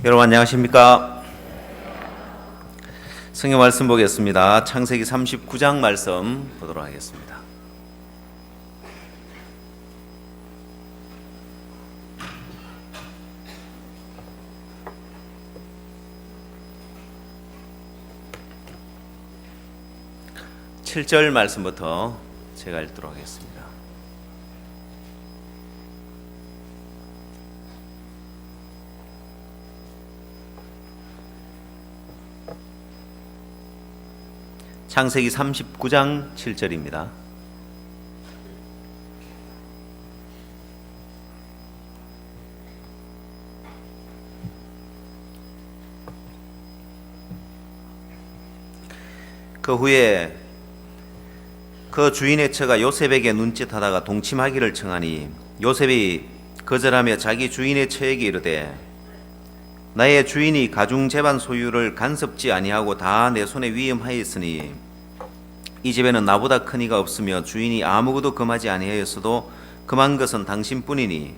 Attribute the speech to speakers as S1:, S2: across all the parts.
S1: 여러분 안녕하십니까? 성경 말씀 보겠습니다. 창세기 39장 말씀 보도록 하겠습니다. 칠 절 말씀부터 제가 읽도록 하겠습니다. 창세기 39장 7절입니다. 그 후에 그 주인의 처가 요셉에게 눈짓하다가 동침하기를 청하니 요셉이 거절하며 자기 주인의 처에게 이르되 나의 주인이 가중 재반 소유를 간섭지 아니하고 다 내 손에 위임하였으니 이 집에는 나보다 큰 이가 없으며 주인이 아무것도 금하지 아니하였어도 금한 것은 당신뿐이니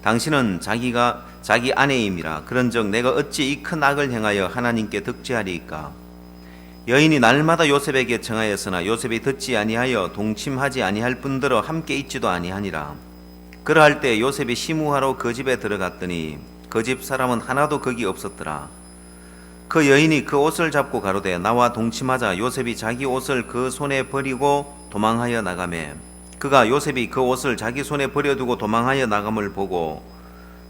S1: 당신은 자기 아내임이라. 그런즉 내가 어찌 이 큰 악을 행하여 하나님께 득죄하리이까. 여인이 날마다 요셉에게 청하였으나 요셉이 듣지 아니하여 동침하지 아니할 뿐더러 함께 있지도 아니하니라. 그러할 때 요셉이 시무하러 그 집에 들어갔더니 그 집 사람은 하나도 거기 없었더라. 그 여인이 그 옷을 잡고 가로되 나와 동침하자. 요셉이 자기 옷을 그 손에 버리고 도망하여 나가매 그가 요셉이 그 옷을 자기 손에 버려두고 도망하여 나감을 보고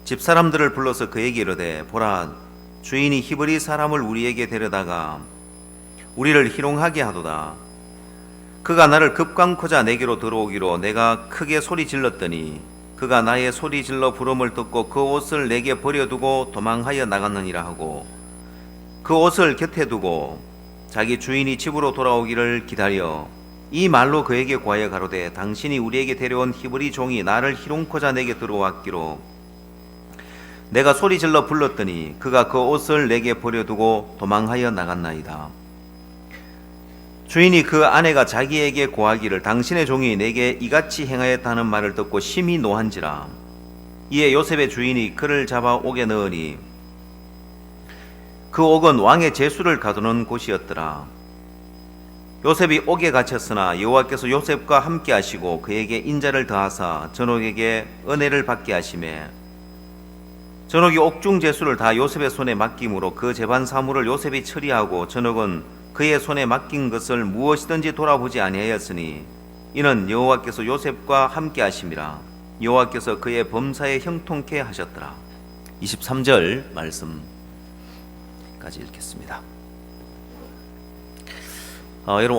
S1: 집 사람들을 불러서 그에게 이르되 보라, 주인이 히브리 사람을 우리에게 데려다가 우리를 희롱하게 하도다. 그가 나를 급광코자 내게로 들어오기로 내가 크게 소리 질렀더니 그가 나의 소리 질러 부름을 듣고 그 옷을 내게 버려두고 도망하여 나갔느니라 하고 그 옷을 곁에 두고 자기 주인이 집으로 돌아오기를 기다려 이 말로 그에게 고하여 가로되 당신이 우리에게 데려온 히브리 종이 나를 희롱코자 내게 들어왔기로 내가 소리 질러 불렀더니 그가 그 옷을 내게 버려두고 도망하여 나갔나이다. 주인이 그 아내가 자기에게 고하기를 당신의 종이 내게 이같이 행하였다는 말을 듣고 심히 노한지라. 이에 요셉의 주인이 그를 잡아 옥에 넣으니 그 옥은 왕의 제수를 가두는 곳이었더라. 요셉이 옥에 갇혔으나 여호와께서 요셉과 함께 하시고 그에게 인자를 더하사 전옥에게 은혜를 받게 하시매 전옥이 옥중 제수를 다 요셉의 손에 맡김으로 그 재반 사물을 요셉이 처리하고 전옥은 그의 손에 맡긴 것을 무엇이든지 돌아보지 아니하였으니 이는 여호와께서 요셉과 함께 하심이라. 여호와께서 그의 범사에 형통케 하셨더라. 23절 말씀까지 읽겠습니다. 여러분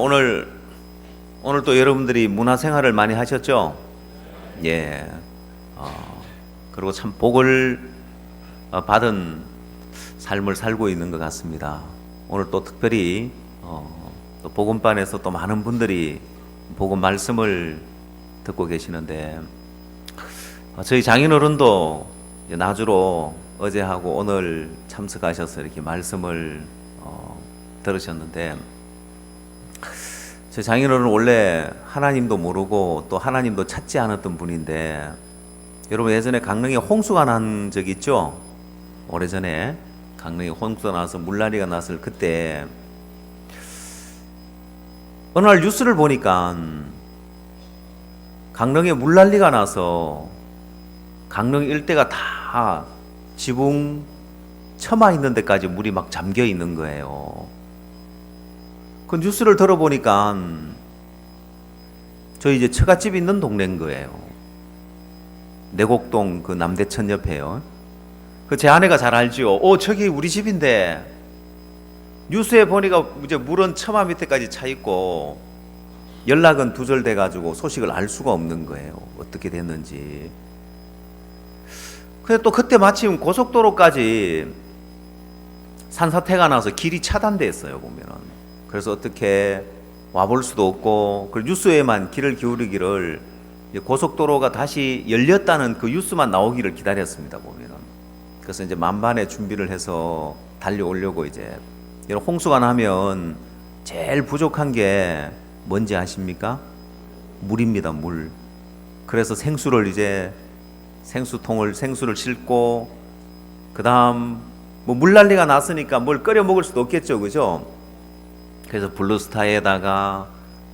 S1: 오늘 또 여러분들이 문화생활을 많이 하셨죠? 예. 그리고 참 복을 받은 삶을 살고 있는 것 같습니다. 오늘 또 특별히 또 복음반에서 또 많은 분들이 복음 말씀을 듣고 계시는데 저희 장인어른도 나주로 어제하고 오늘 참석하셔서 이렇게 말씀을 들으셨는데 저희 장인어른은 원래 하나님도 모르고 또 하나님도 찾지 않았던 분인데 여러분 예전에 강릉에 홍수가 난 적 있죠? 오래전에 강릉에 홍수가 나서 물난리가 났을 그때 어느 날 뉴스를 보니까 강릉에 물난리가 나서 강릉 일대가 다 지붕 처마 있는 데까지 물이 막 잠겨 있는 거예요. 그 뉴스를 들어보니까 저희 이제 처갓집 있는 동네인 거예요. 내곡동 그 남대천 옆에요. 그 제 아내가 잘 알지요. 저기 우리 집인데 뉴스에 보니까 이제 물은 처마 밑에까지 차 있고 연락은 두절돼 가지고 소식을 알 수가 없는 거예요. 어떻게 됐는지. 근데 또 그때 마침 고속도로까지 산사태가 나서 길이 차단됐어요, 보면은. 그래서 어떻게 와볼 수도 없고, 그 뉴스에만 귀를 기울이기를 고속도로가 다시 열렸다는 그 뉴스만 나오기를 기다렸습니다, 보면은. 그래서 이제 만반의 준비를 해서 달려오려고 이제 이런 홍수가 나면 제일 부족한 게 뭔지 아십니까? 물입니다, 물. 그래서 생수를 싣고 그 다음 뭐 물난리가 났으니까 뭘 끓여 먹을 수도 없겠죠, 그죠? 그래서 블루스타에다가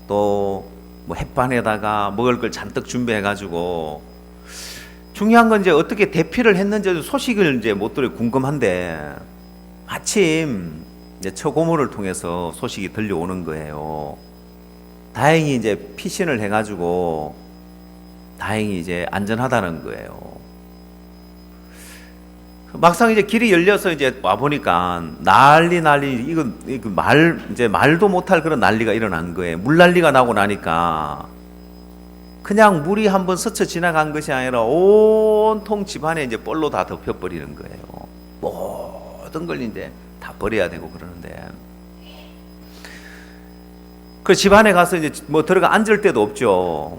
S1: 또 뭐 햇반에다가 먹을 걸 잔뜩 준비해가지고, 중요한 건 이제 어떻게 대피를 했는지 소식을 이제 못 들어 궁금한데, 마침 이제 처고문을 통해서 소식이 들려오는 거예요. 다행히 이제 피신을 해가지고 다행히 이제 안전하다는 거예요. 막상 이제 길이 열려서 이제 와 보니까 난리 이거 이제 말도 못할 그런 난리가 일어난 거예요. 물난리가 나고 나니까 그냥 물이 한번 스쳐 지나간 것이 아니라 온통 집안에 이제 뻘로 다 덮여버리는 거예요. 모든 걸 이제 다 버려야 되고 그러는데, 그 집안에 가서 이제 뭐 들어가 앉을 데도 없죠.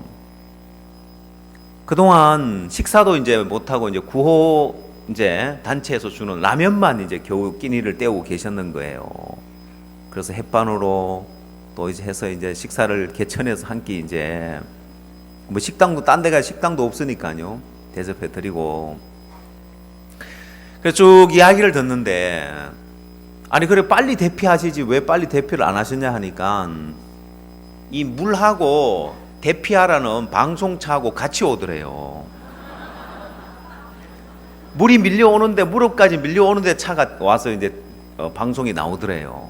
S1: 그동안 식사도 이제 못하고 이제 구호 이제 단체에서 주는 라면만 이제 겨우 끼니를 때우고 계셨는 거예요. 그래서 햇반으로 또 이제 해서 이제 식사를 개천에서 한 끼 이제 뭐 식당도 딴 데가 식당도 없으니까요. 대접해 드리고. 그래서 쭉 이야기를 듣는데, 아니 그래 빨리 대피하시지 왜 빨리 대피를 안 하셨냐 하니까, 이 물하고 대피하라는 방송차하고 같이 오더래요. 물이 밀려오는데, 무릎까지 밀려오는데 차가 와서 이제 방송이 나오더래요.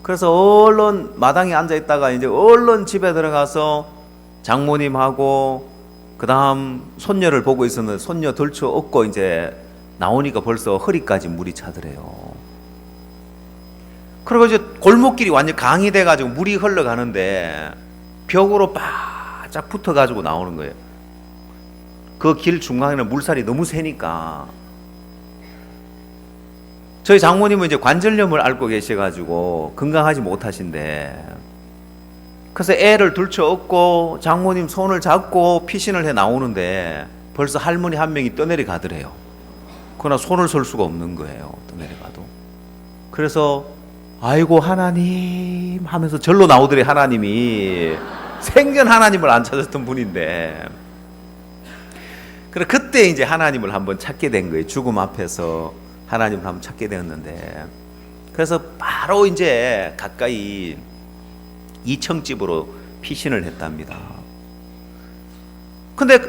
S1: 그래서 얼른 마당에 앉아 있다가 이제 얼른 집에 들어가서 장모님하고 그 다음 손녀를 보고 있었는데, 손녀 들쳐 업고 이제 나오니까 벌써 허리까지 물이 차더래요. 그리고 이제 골목길이 완전 강이 돼가지고 물이 흘러가는데 벽으로 바짝 붙어가지고 나오는 거예요. 그 길 중간에는 물살이 너무 세니까. 저희 장모님은 이제 관절염을 앓고 계셔가지고 건강하지 못하신데, 그래서 애를 들쳐 업고 장모님 손을 잡고 피신을 해 나오는데 벌써 할머니 한 명이 떠내려 가더래요. 그러나 손을 설 수가 없는 거예요. 떠내려가도. 그래서 아이고 하나님 하면서 절로 나오더래. 하나님이 생전 하나님을 안 찾았던 분인데, 그래 그때 이제 하나님을 한번 찾게 된 거예요. 죽음 앞에서 하나님을 한번 찾게 되었는데, 그래서 바로 이제 가까이 2층집으로 피신을 했답니다. 근데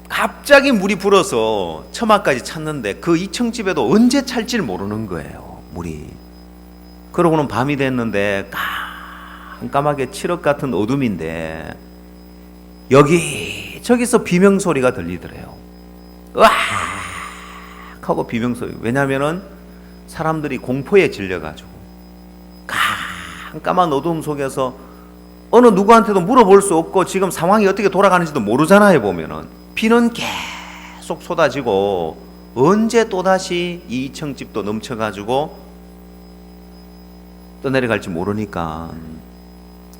S1: 갑자기 물이 불어서 처마까지 찼는데 그 2층집에도 언제 찰지를 모르는 거예요, 물이. 그러고는 밤이 됐는데 깜깜하게 칠흑 같은 어둠인데 여기 저기서 비명소리가 들리더래요. 으악 하고 비명소리. 왜냐하면은 사람들이 공포에 질려가지고 깜깜한 어둠 속에서 어느 누구한테도 물어볼 수 없고 지금 상황이 어떻게 돌아가는지도 모르잖아요. 보면은 비는 계속 쏟아지고 언제 또다시 2층 집도 넘쳐가지고 떠내려갈지 모르니까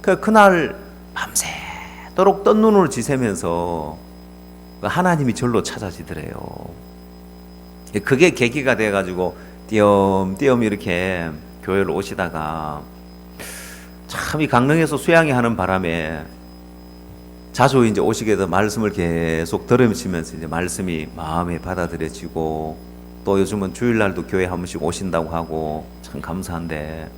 S1: 그날 밤새도록 뜬 눈을 지새면서 하나님이 절로 찾아지더래요. 그게 계기가 돼가지고 띄엄띄엄 이렇게 교회를 오시다가 참 이 강릉에서 수양회 하는 바람에 자주 이제 오시게 돼서 말씀을 계속 들으시면서 이제 말씀이 마음에 받아들여지고, 또 요즘은 주일날도 교회 한 번씩 오신다고 하고 참 감사한데,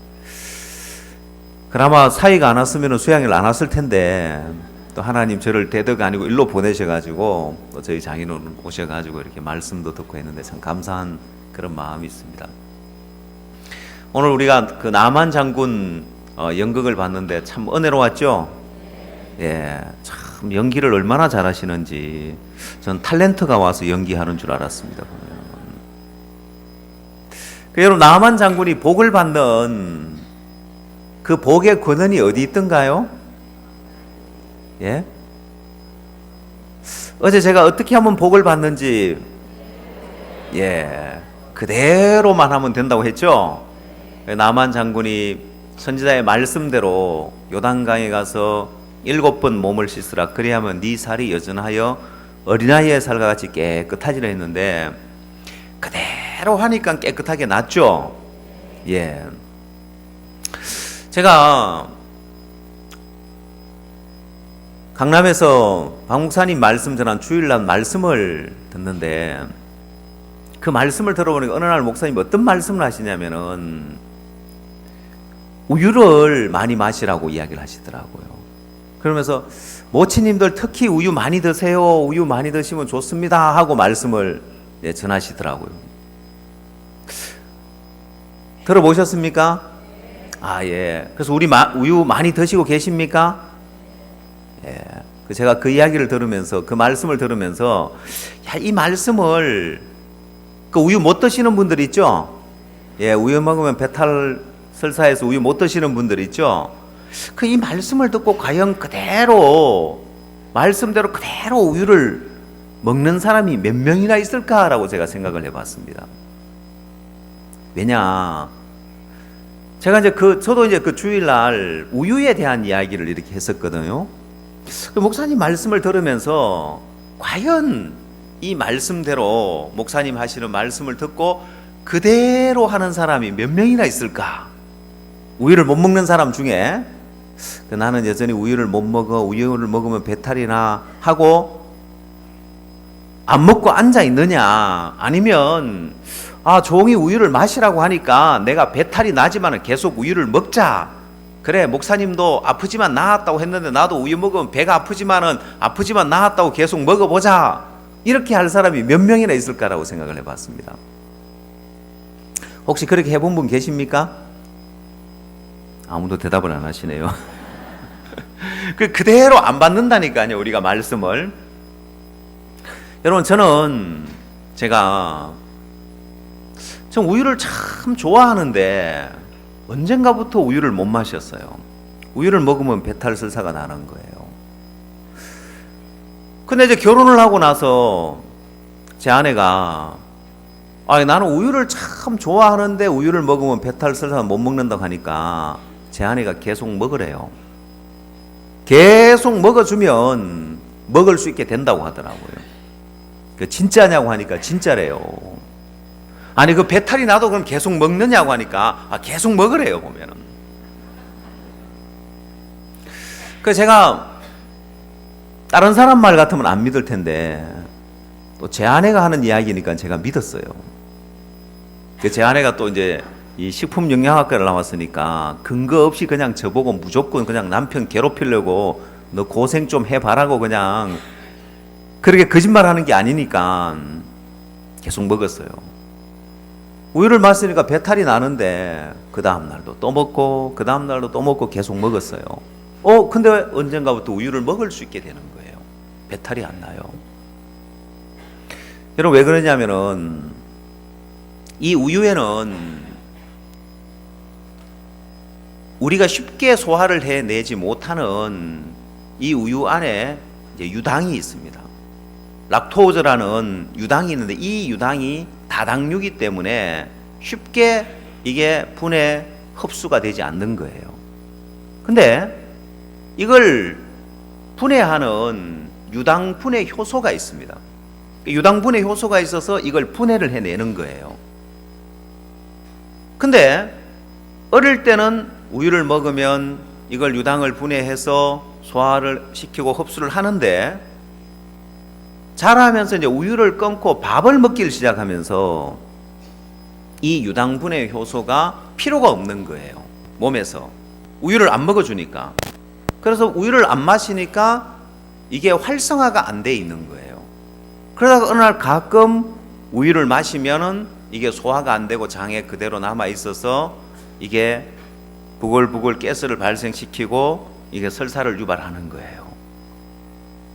S1: 그나마 사이가 안 왔으면 수양회를 안 왔을 텐데 또 하나님 저를 대덕 아니고 일로 보내셔가지고 또 저희 장인어른 오셔가지고 이렇게 말씀도 듣고 했는데 참 감사한 그런 마음이 있습니다. 오늘 우리가 그 나만 장군 연극을 봤는데 참 은혜로웠죠? 예, 참 연기를 얼마나 잘하시는지 전 탤런트가 와서 연기하는 줄 알았습니다. 그 여러분, 나만 장군이 복을 받는 그 복의 근원이 어디 있던가요? 예? 어제 제가 어떻게 하면 복을 받는지, 예, 그대로만 하면 된다고 했죠? 나만 장군이 선지자의 말씀대로 요단강에 가서 7번 몸을 씻으라. 그리하면 네 살이 여전하여 어린아이의 살과 같이 깨끗하지라 했는데 그대로 하니까 깨끗하게 났죠? 예. 제가 강남에서 박 목사님 말씀 전한 주일날 말씀을 듣는데 그 말씀을 들어보니까 어느 날 목사님이 어떤 말씀을 하시냐면은 우유를 많이 마시라고 이야기를 하시더라고요. 그러면서 모치님들 특히 우유 많이 드세요. 우유 많이 드시면 좋습니다 하고 말씀을 전하시더라고요. 들어보셨습니까? 예. 그래서 우유 많이 드시고 계십니까? 예. 제가 그 이야기를 들으면서, 그 말씀을 들으면서, 이 말씀을, 그 우유 못 드시는 분들 있죠? 예, 우유 먹으면 배탈 설사해서 우유 못 드시는 분들 있죠? 이 말씀을 듣고 과연 그대로, 말씀대로 그대로 우유를 먹는 사람이 몇 명이나 있을까라고 제가 생각을 해봤습니다. 왜냐, 제가 저도 그 주일날 우유에 대한 이야기를 이렇게 했었거든요. 목사님 말씀을 들으면서 과연 이 말씀대로 목사님 하시는 말씀을 듣고 그대로 하는 사람이 몇 명이나 있을까? 우유를 못 먹는 사람 중에 나는 여전히 우유를 못 먹어, 우유를 먹으면 배탈이나 하고 안 먹고 앉아 있느냐, 아니면 조용히 우유를 마시라고 하니까 내가 배탈이 나지만 계속 우유를 먹자. 그래, 목사님도 아프지만 나았다고 했는데 나도 우유 먹으면 배가 아프지만 나았다고 계속 먹어보자. 이렇게 할 사람이 몇 명이나 있을까라고 생각을 해봤습니다. 혹시 그렇게 해본 분 계십니까? 아무도 대답을 안 하시네요. 그대로 안 받는다니까요, 우리가 말씀을. 여러분, 제가 우유를 참 좋아하는데 언젠가부터 우유를 못 마셨어요. 우유를 먹으면 배탈 설사가 나는 거예요. 근데 이제 결혼을 하고 나서 제 아내가 나는 우유를 참 좋아하는데 우유를 먹으면 배탈 설사 못 먹는다고 하니까 제 아내가 계속 먹으래요. 계속 먹어주면 먹을 수 있게 된다고 하더라고요. 진짜냐고 하니까 진짜래요. 아니, 배탈이 나도 그럼 계속 먹느냐고 하니까 계속 먹으래요, 보면은. 제가 다른 사람 말 같으면 안 믿을 텐데 또 제 아내가 하는 이야기니까 제가 믿었어요. 제 아내가 또 이제 이 식품영양학과를 나왔으니까 근거 없이 그냥 저보고 무조건 그냥 남편 괴롭히려고 너 고생 좀 해봐라고 그냥 그렇게 거짓말 하는 게 아니니까 계속 먹었어요. 우유를 마시니까 배탈이 나는데 그 다음날도 또 먹고 그 다음날도 또 먹고 계속 먹었어요. 근데 언젠가부터 우유를 먹을 수 있게 되는 거예요. 배탈이 안 나요. 여러분, 왜 그러냐면은 이 우유에는 우리가 쉽게 소화를 해내지 못하는 이 우유 안에 이제 유당이 있습니다. 락토즈라는 유당이 있는데 이 유당이 다당류이기 때문에 쉽게 이게 분해 흡수가 되지 않는 거예요. 근데 이걸 분해하는 유당 분해 효소가 있습니다. 유당 분해 효소가 있어서 이걸 분해를 해내는 거예요. 근데 어릴 때는 우유를 먹으면 이걸 유당을 분해해서 소화를 시키고 흡수를 하는데 자라면서 이제 우유를 끊고 밥을 먹기를 시작하면서 이 유당 분해 효소가 필요가 없는 거예요, 몸에서. 우유를 안 먹어주니까. 그래서 우유를 안 마시니까 이게 활성화가 안 돼 있는 거예요. 그러다가 어느 날 가끔 우유를 마시면은 이게 소화가 안 되고 장에 그대로 남아 있어서 이게 부글부글 가스를 발생시키고 이게 설사를 유발하는 거예요.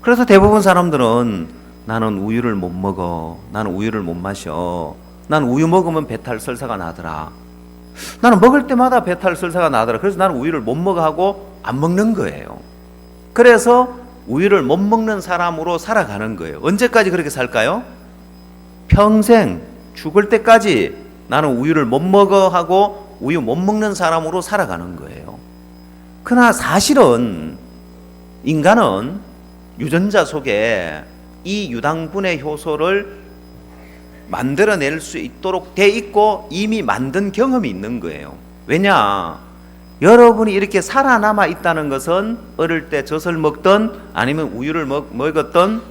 S1: 그래서 대부분 사람들은 나는 우유를 못 먹어, 나는 우유를 못 마셔, 나는 우유 먹으면 배탈 설사가 나더라, 나는 먹을 때마다 배탈 설사가 나더라, 그래서 나는 우유를 못 먹어 하고 안 먹는 거예요. 그래서 우유를 못 먹는 사람으로 살아가는 거예요. 언제까지 그렇게 살까요? 평생 죽을 때까지 나는 우유를 못 먹어 하고 우유 못 먹는 사람으로 살아가는 거예요. 그러나 사실은 인간은 유전자 속에 이 유당분해 효소를 만들어낼 수 있도록 돼 있고 이미 만든 경험이 있는 거예요. 왜냐? 여러분이 이렇게 살아남아 있다는 것은 어릴 때 젖을 먹던 아니면 우유를 먹었던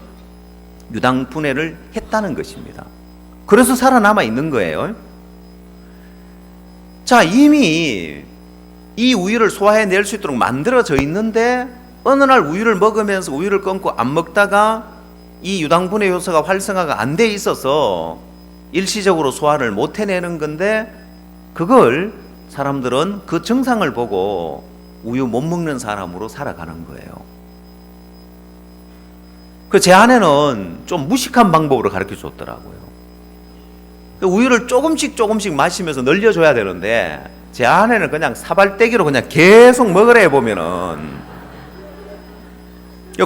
S1: 유당분해를 했다는 것입니다. 그래서 살아남아 있는 거예요. 자, 이미 이 우유를 소화해낼 수 있도록 만들어져 있는데 어느 날 우유를 먹으면서 우유를 끊고 안 먹다가 이 유당분해 효소가 활성화가 안 돼 있어서 일시적으로 소화를 못 해내는 건데, 그걸 사람들은 그 증상을 보고 우유 못 먹는 사람으로 살아가는 거예요. 제 아내는 좀 무식한 방법으로 가르쳐 줬더라고요. 우유를 조금씩 마시면서 늘려줘야 되는데 제 아내는 그냥 사발대기로 그냥 계속 먹으라 해보면은,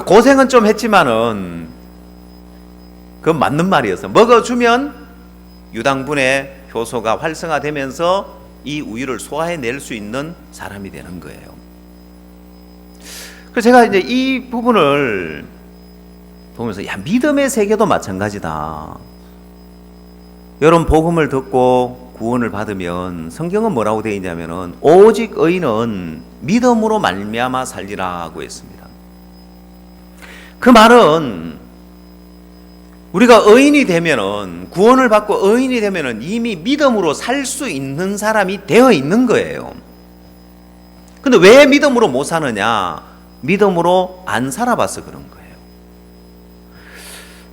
S1: 고생은 좀 했지만은 그건 맞는 말이었어. 먹어주면 유당분해 효소가 활성화되면서 이 우유를 소화해낼 수 있는 사람이 되는 거예요. 그래서 제가 이제 이 부분을 보면서, 믿음의 세계도 마찬가지다. 여러분, 복음을 듣고 구원을 받으면 성경은 뭐라고 되어 있냐면은 오직 의인은 믿음으로 말미암아 살리라고 했습니다. 그 말은 우리가 의인이 되면은, 구원을 받고 의인이 되면은 이미 믿음으로 살 수 있는 사람이 되어 있는 거예요. 근데 왜 믿음으로 못 사느냐? 믿음으로 안 살아봐서 그런 거예요.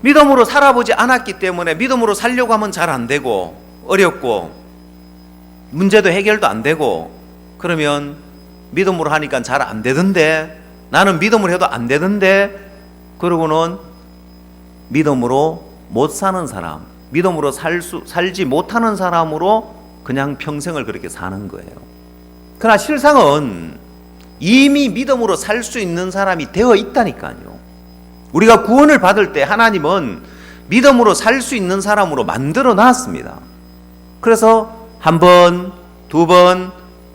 S1: 믿음으로 살아보지 않았기 때문에 믿음으로 살려고 하면 잘 안 되고 어렵고 문제도 해결도 안 되고, 그러면 믿음으로 하니까 잘 안 되던데, 나는 믿음으로 해도 안 되던데, 그러고는 믿음으로 못 사는 사람, 믿음으로 살지 못하는 사람으로 그냥 평생을 그렇게 사는 거예요. 그러나 실상은 이미 믿음으로 살 수 있는 사람이 되어 있다니까요. 우리가 구원을 받을 때 하나님은 믿음으로 살 수 있는 사람으로 만들어 놨습니다. 그래서 한 번, 두 번,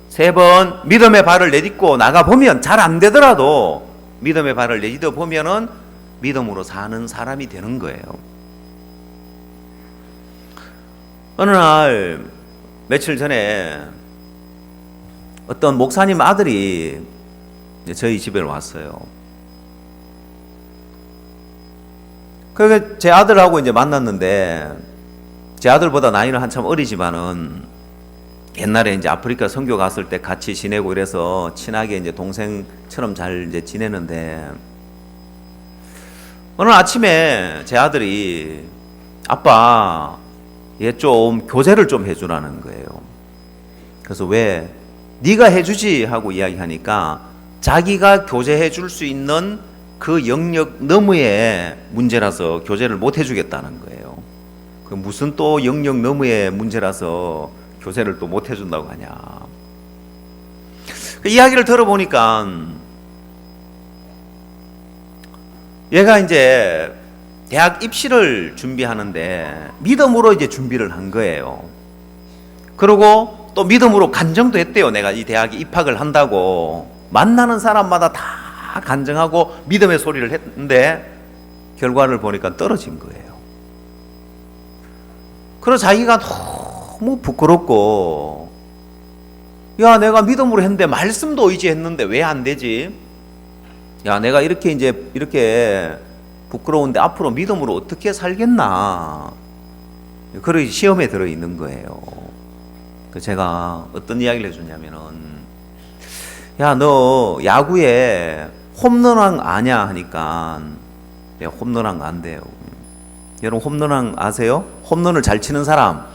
S1: 세 번 믿음의 발을 내딛고 나가보면, 잘 안 되더라도 믿음의 발을 내딛어 보면은 믿음으로 사는 사람이 되는 거예요. 어느 날 며칠 전에 어떤 목사님 아들이 저희 집에 왔어요. 그래서 제 아들하고 이제 만났는데, 제 아들보다 나이는 한참 어리지만은 옛날에 이제 아프리카 선교 갔을 때 같이 지내고 이래서 친하게 이제 동생처럼 잘 이제 지내는데, 어느 아침에 제 아들이 아빠, 얘 좀 교제를 좀 해주라는 거예요. 그래서 왜? 네가 해주지 하고 이야기하니까 자기가 교제해 줄 수 있는 그 영역 너머의 문제라서 교제를 못 해주겠다는 거예요. 그 무슨 또 영역 너머의 문제라서 교제를 또 못 해준다고 하냐. 그 이야기를 들어보니까 얘가 이제 대학 입시를 준비하는데 믿음으로 이제 준비를 한 거예요. 그리고 또 믿음으로 간증도 했대요. 내가 이 대학에 입학을 한다고. 만나는 사람마다 다 간증하고 믿음의 소리를 했는데 결과를 보니까 떨어진 거예요. 그래서 자기가 너무 부끄럽고, 야, 내가 믿음으로 했는데 말씀도 의지했는데 왜 안 되지? 야, 내가 이렇게 부끄러운데 앞으로 믿음으로 어떻게 살겠나? 그런 시험에 들어 있는 거예요. 그래서 제가 어떤 이야기를 해주냐면은, 야, 너 야구에 홈런왕 아냐 하니까 내가 홈런왕 안 돼요. 여러분 홈런왕 아세요? 홈런을 잘 치는 사람.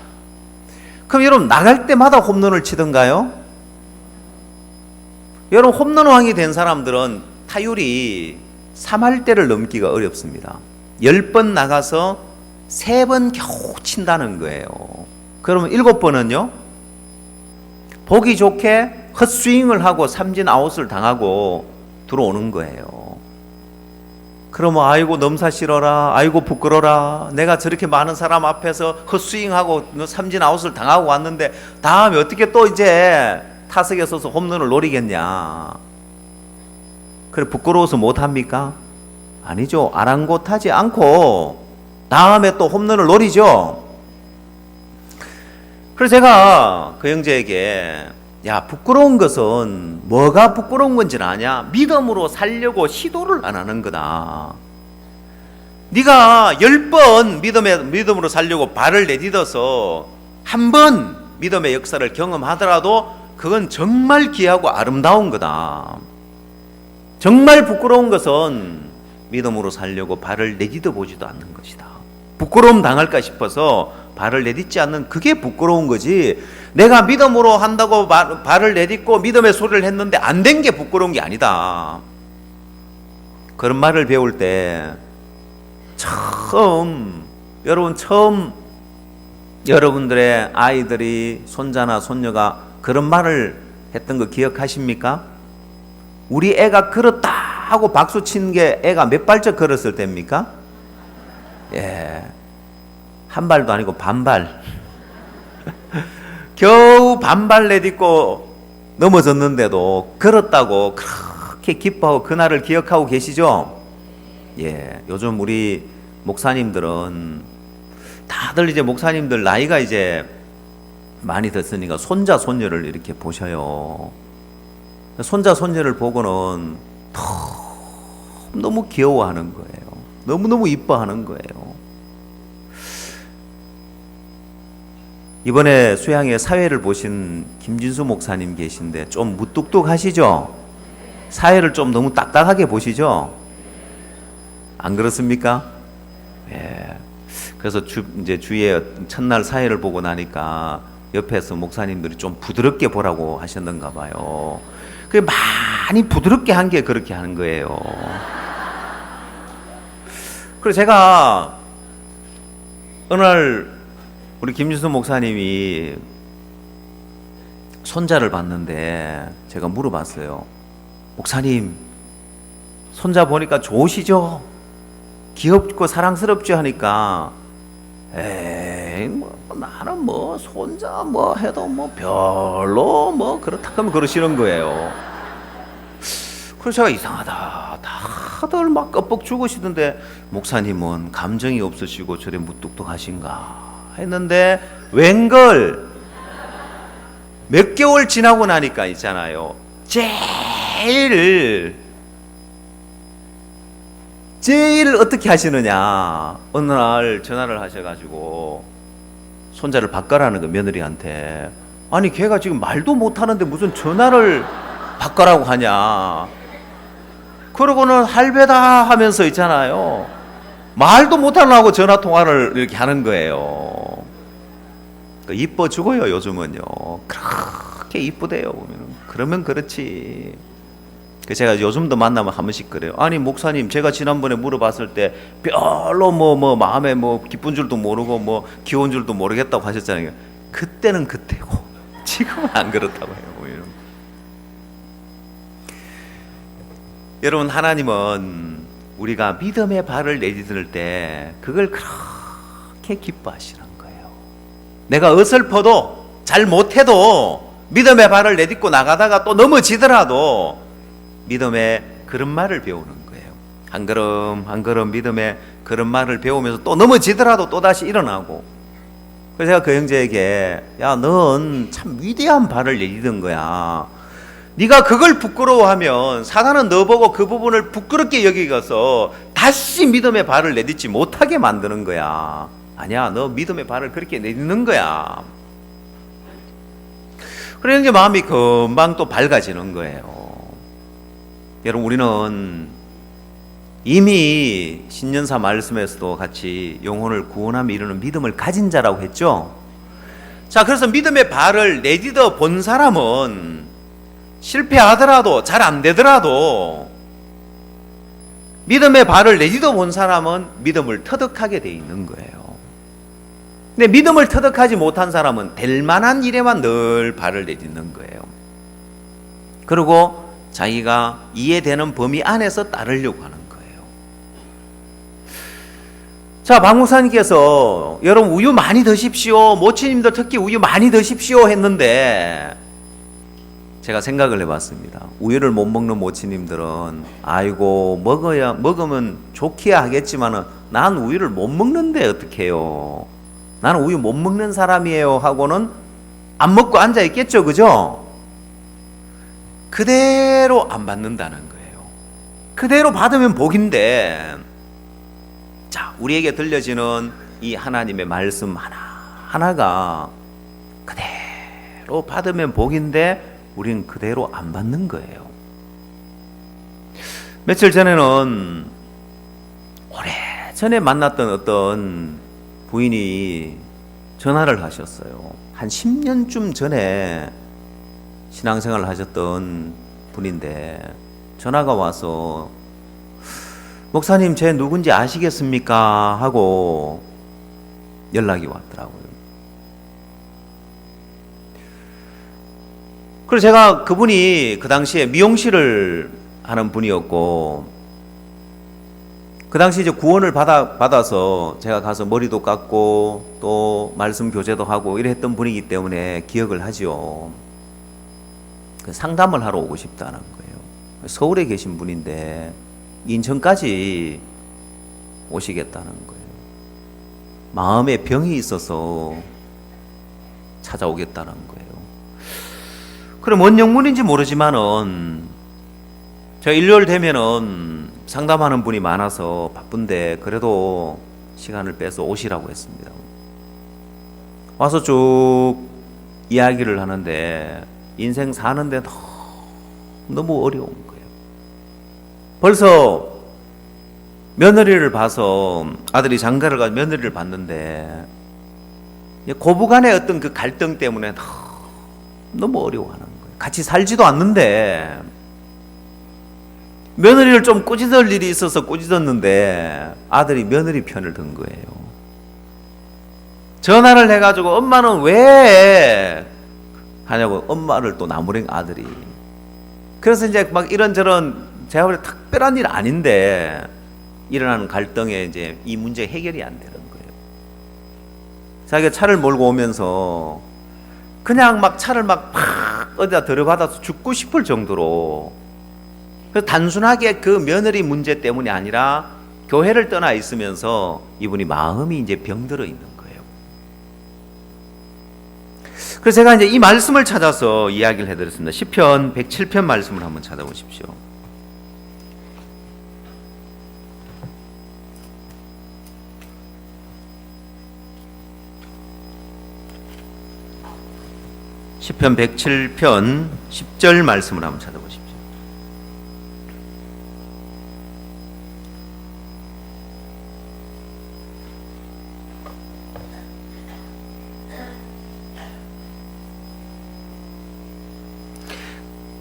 S1: 그럼 여러분 나갈 때마다 홈런을 치던가요? 여러분 홈런왕이 된 사람들은 타율이 3할대를 넘기가 어렵습니다. 10번 나가서 3번 겨우 친다는 거예요. 그러면 7번은요? 보기 좋게 헛스윙을 하고 삼진 아웃을 당하고 들어오는 거예요. 그러면 아이고 넘사 싫어라, 아이고 부끄러라, 내가 저렇게 많은 사람 앞에서 헛스윙하고 삼진 아웃을 당하고 왔는데 다음에 어떻게 또 이제 타석에 서서 홈런을 노리겠냐. 그래 부끄러워서 못합니까? 아니죠. 아랑곳하지 않고 다음에 또 홈런을 노리죠. 그래서 제가 그 형제에게, 야, 부끄러운 것은 뭐가 부끄러운 건지 아냐? 믿음으로 살려고 시도를 안 하는 거다. 네가 10번 믿음으로 살려고 발을 내딛어서 한 번 믿음의 역사를 경험하더라도 그건 정말 귀하고 아름다운 거다. 정말 부끄러운 것은 믿음으로 살려고 발을 내딛어 보지도 않는 것이다. 부끄러움 당할까 싶어서 발을 내딛지 않는 그게 부끄러운 거지, 내가 믿음으로 한다고 발을 내딛고 믿음의 소리를 했는데 안 된 게 부끄러운 게 아니다. 그런 말을 배울 때 처음 여러분들의 아이들이, 손자나 손녀가 그런 말을 했던 거 기억하십니까? 우리 애가 걸었다 하고 박수 친 게 애가 몇 발짝 걸었을 때입니까? 예, 한 발도 아니고 반발. 겨우 반발 내딛고 넘어졌는데도 걸었다고 그렇게 기뻐하고 그날을 기억하고 계시죠? 예, 요즘 우리 목사님들은 다들 이제 목사님들 나이가 이제 많이 됐으니까 손자 손녀를 이렇게 보셔요. 손자 손녀를 보고는 너무 귀여워하는 거예요. 너무너무 이뻐하는 거예요. 이번에 수양회 사회를 보신 김진수 목사님 계신데 좀 무뚝뚝하시죠? 사회를 좀 너무 딱딱하게 보시죠? 안 그렇습니까? 예. 그래서 이제 주위에 첫날 사회를 보고 나니까 옆에서 목사님들이 좀 부드럽게 보라고 하셨는가 봐요. 그게 많이 부드럽게 한 게 그렇게 하는 거예요. 그래서 제가 어느 날 우리 김준수 목사님이 손자를 봤는데 제가 물어봤어요. 목사님, 손자 보니까 좋으시죠? 귀엽고 사랑스럽죠? 하니까 에이, 나는 손자 해도 별로 그렇다 하면 그러시는 거예요. 그래서 제가 이상하다. 다들 막 껍벅 죽으시던데 목사님은 감정이 없으시고 저래 무뚝뚝하신가 했는데 웬걸 몇 개월 지나고 나니까 있잖아요. 제일 어떻게 하시느냐. 어느 날 전화를 하셔가지고 손자를 바꿔라는 거, 며느리한테. 아니 걔가 지금 말도 못하는데 무슨 전화를 바꿔라고 하냐. 그러고는 할배다 하면서 있잖아요. 말도 못하려고 전화 통화를 이렇게 하는 거예요. 이뻐 죽어요 요즘은요. 그렇게 이쁘대요 보면. 그러면 그렇지. 제가 요즘도 만나면 한 번씩 그래요. 아니 목사님, 제가 지난번에 물어봤을 때 별로 마음에 기쁜 줄도 모르고 귀여운 줄도 모르겠다고 하셨잖아요. 그때는 그때고 지금은 안 그렇다고 해요. 여러분, 하나님은 우리가 믿음의 발을 내딛을 때 그걸 그렇게 기뻐하시는 거예요. 내가 어설퍼도 잘 못해도 믿음의 발을 내딛고 나가다가 또 넘어지더라도 믿음의 걸음마를 배우는 거예요. 한 걸음 한 걸음 믿음의 걸음마를 배우면서 또 넘어지더라도 또다시 일어나고. 그래서 제가 그 형제에게, 야, 넌 참 위대한 발을 내딛은 거야. 네가 그걸 부끄러워하면 사단은 너 보고 그 부분을 부끄럽게 여기고서 다시 믿음의 발을 내딛지 못하게 만드는 거야. 아니야, 너 믿음의 발을 그렇게 내딛는 거야. 그래서 이제 마음이 금방 또 밝아지는 거예요. 여러분, 우리는 이미 신년사 말씀에서도 같이 영혼을 구원함에 이르는 믿음을 가진 자라고 했죠. 자, 그래서 믿음의 발을 내딛어 본 사람은 실패하더라도 잘 안 되더라도 믿음의 발을 내딛어 본 사람은 믿음을 터득하게 돼 있는 거예요. 근데 믿음을 터득하지 못한 사람은 될 만한 일에만 늘 발을 내딛는 거예요. 그리고 자기가 이해되는 범위 안에서 따르려고 하는 거예요. 자, 박목사님께서 여러분 우유 많이 드십시오, 모치님들 특히 우유 많이 드십시오 했는데 제가 생각을 해봤습니다. 우유를 못 먹는 모치님들은 아이고 먹으면 좋기야 하겠지만은 난 우유를 못 먹는데 어떡해요, 나는 우유 못 먹는 사람이에요 하고는 안 먹고 앉아 있겠죠, 그죠? 그대로 안 받는다는 거예요. 그대로 받으면 복인데 자, 우리에게 들려지는 이 하나님의 말씀 하나하나가 그대로 받으면 복인데 우리는 그대로 안 받는 거예요. 며칠 전에는 오래전에 만났던 어떤 부인이 전화를 하셨어요. 한 10년쯤 전에 신앙생활을 하셨던 분인데 전화가 와서 목사님 제 누군지 아시겠습니까? 하고 연락이 왔더라고요. 그래서 제가 그분이 그 당시에 미용실을 하는 분이었고 그 당시 이제 구원을 받아서 제가 가서 머리도 깎고 또 말씀 교제도 하고 이래 했던 분이기 때문에 기억을 하죠. 상담을 하러 오고 싶다는 거예요. 서울에 계신 분인데 인천까지 오시겠다는 거예요. 마음에 병이 있어서 찾아오겠다는 거예요. 그럼 뭔 영문인지 모르지만은 제가 일요일 되면은 상담하는 분이 많아서 바쁜데 그래도 시간을 빼서 오시라고 했습니다. 와서 쭉 이야기를 하는데 인생 사는데 너무 어려운 거예요. 벌써 며느리를 봐서 아들이 장가를 가서 며느리를 봤는데 고부간의 어떤 그 갈등 때문에 너무 어려워하는 거예요. 같이 살지도 않는데 며느리를 좀 꾸짖을 일이 있어서 꾸짖었는데 아들이 며느리 편을 든 거예요. 전화를 해가지고 엄마는 왜 하냐고 엄마를 또 나무랭 아들이. 그래서 이제 막 이런저런 제가 볼때 특별한 일 아닌데 일어나는 갈등에 이제 이 문제 해결이 안 되는 거예요. 자기가 차를 몰고 오면서 그냥 막 차를 막 어디다 들여받아서 죽고 싶을 정도로 그래서 단순하게 그 며느리 문제 때문이 아니라 교회를 떠나 있으면서 이분이 마음이 이제 병들어 있는 거예요. 그래서 제가 이제 이 말씀을 찾아서 이야기를 해드렸습니다. 시편 107편 말씀을 한번 찾아보십시오. 시편 107편 10절 말씀을 한번 찾아보십시오.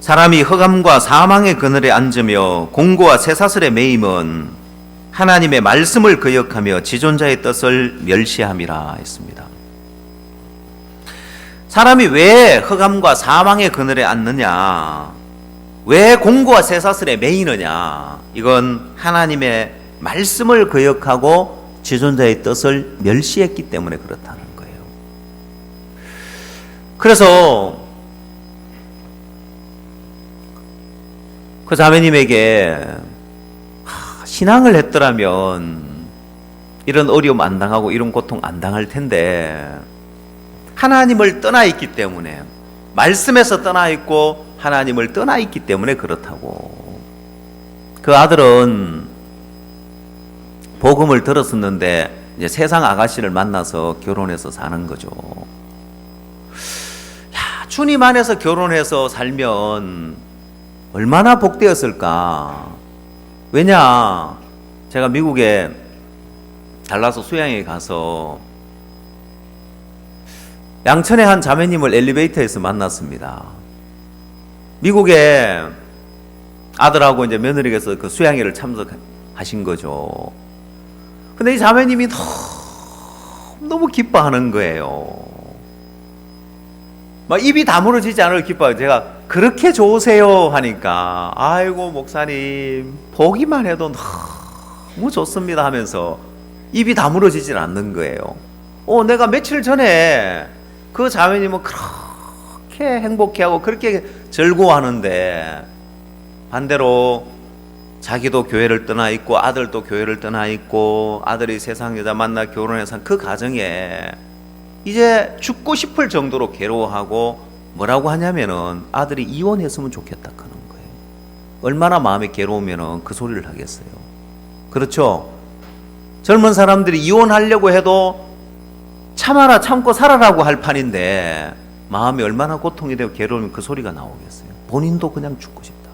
S1: 사람이 흑암과 사망의 그늘에 앉으며 공고와 쇠사슬에 매임은 하나님의 말씀을 거역하며 지존자의 뜻을 멸시함이라 했습니다. 사람이 왜 흑암과 사망의 그늘에 앉느냐, 왜 공고와 쇠사슬에 매이느냐, 이건 하나님의 말씀을 거역하고 지존자의 뜻을 멸시했기 때문에 그렇다는 거예요. 그래서 그 자매님에게 신앙을 했더라면 이런 어려움 안 당하고 이런 고통 안 당할 텐데 하나님을 떠나 있기 때문에 말씀에서 떠나 있고 하나님을 떠나 있기 때문에 그렇다고. 그 아들은 복음을 들었었는데 이제 세상 아가씨를 만나서 결혼해서 사는 거죠. 야, 주님 안에서 결혼해서 살면 얼마나 복되었을까. 왜냐, 제가 미국에 달라스 수양에 가서 양천의 한 자매님을 엘리베이터에서 만났습니다. 미국에 아들하고 이제 며느리께서 그 수양회를 참석하신 거죠. 근데 이 자매님이 너무 기뻐하는 거예요. 막 입이 다물어지지 않을 기뻐요. 제가 그렇게 좋으세요 하니까 아이고 목사님 보기만 해도 너무 좋습니다 하면서 입이 다물어지질 않는 거예요. 내가 며칠 전에 그 자매님은 그렇게 행복해하고 그렇게 즐거워하는데 반대로 자기도 교회를 떠나 있고 아들도 교회를 떠나 있고 아들이 세상 여자 만나 결혼해서 그 가정에 이제 죽고 싶을 정도로 괴로워하고 뭐라고 하냐면은 아들이 이혼했으면 좋겠다 하는 거예요. 얼마나 마음이 괴로우면은 그 소리를 하겠어요. 그렇죠? 젊은 사람들이 이혼하려고 해도 참아라, 참고 살아라고 할 판인데 마음이 얼마나 고통이 되고 괴로우면 그 소리가 나오겠어요. 본인도 그냥 죽고 싶다.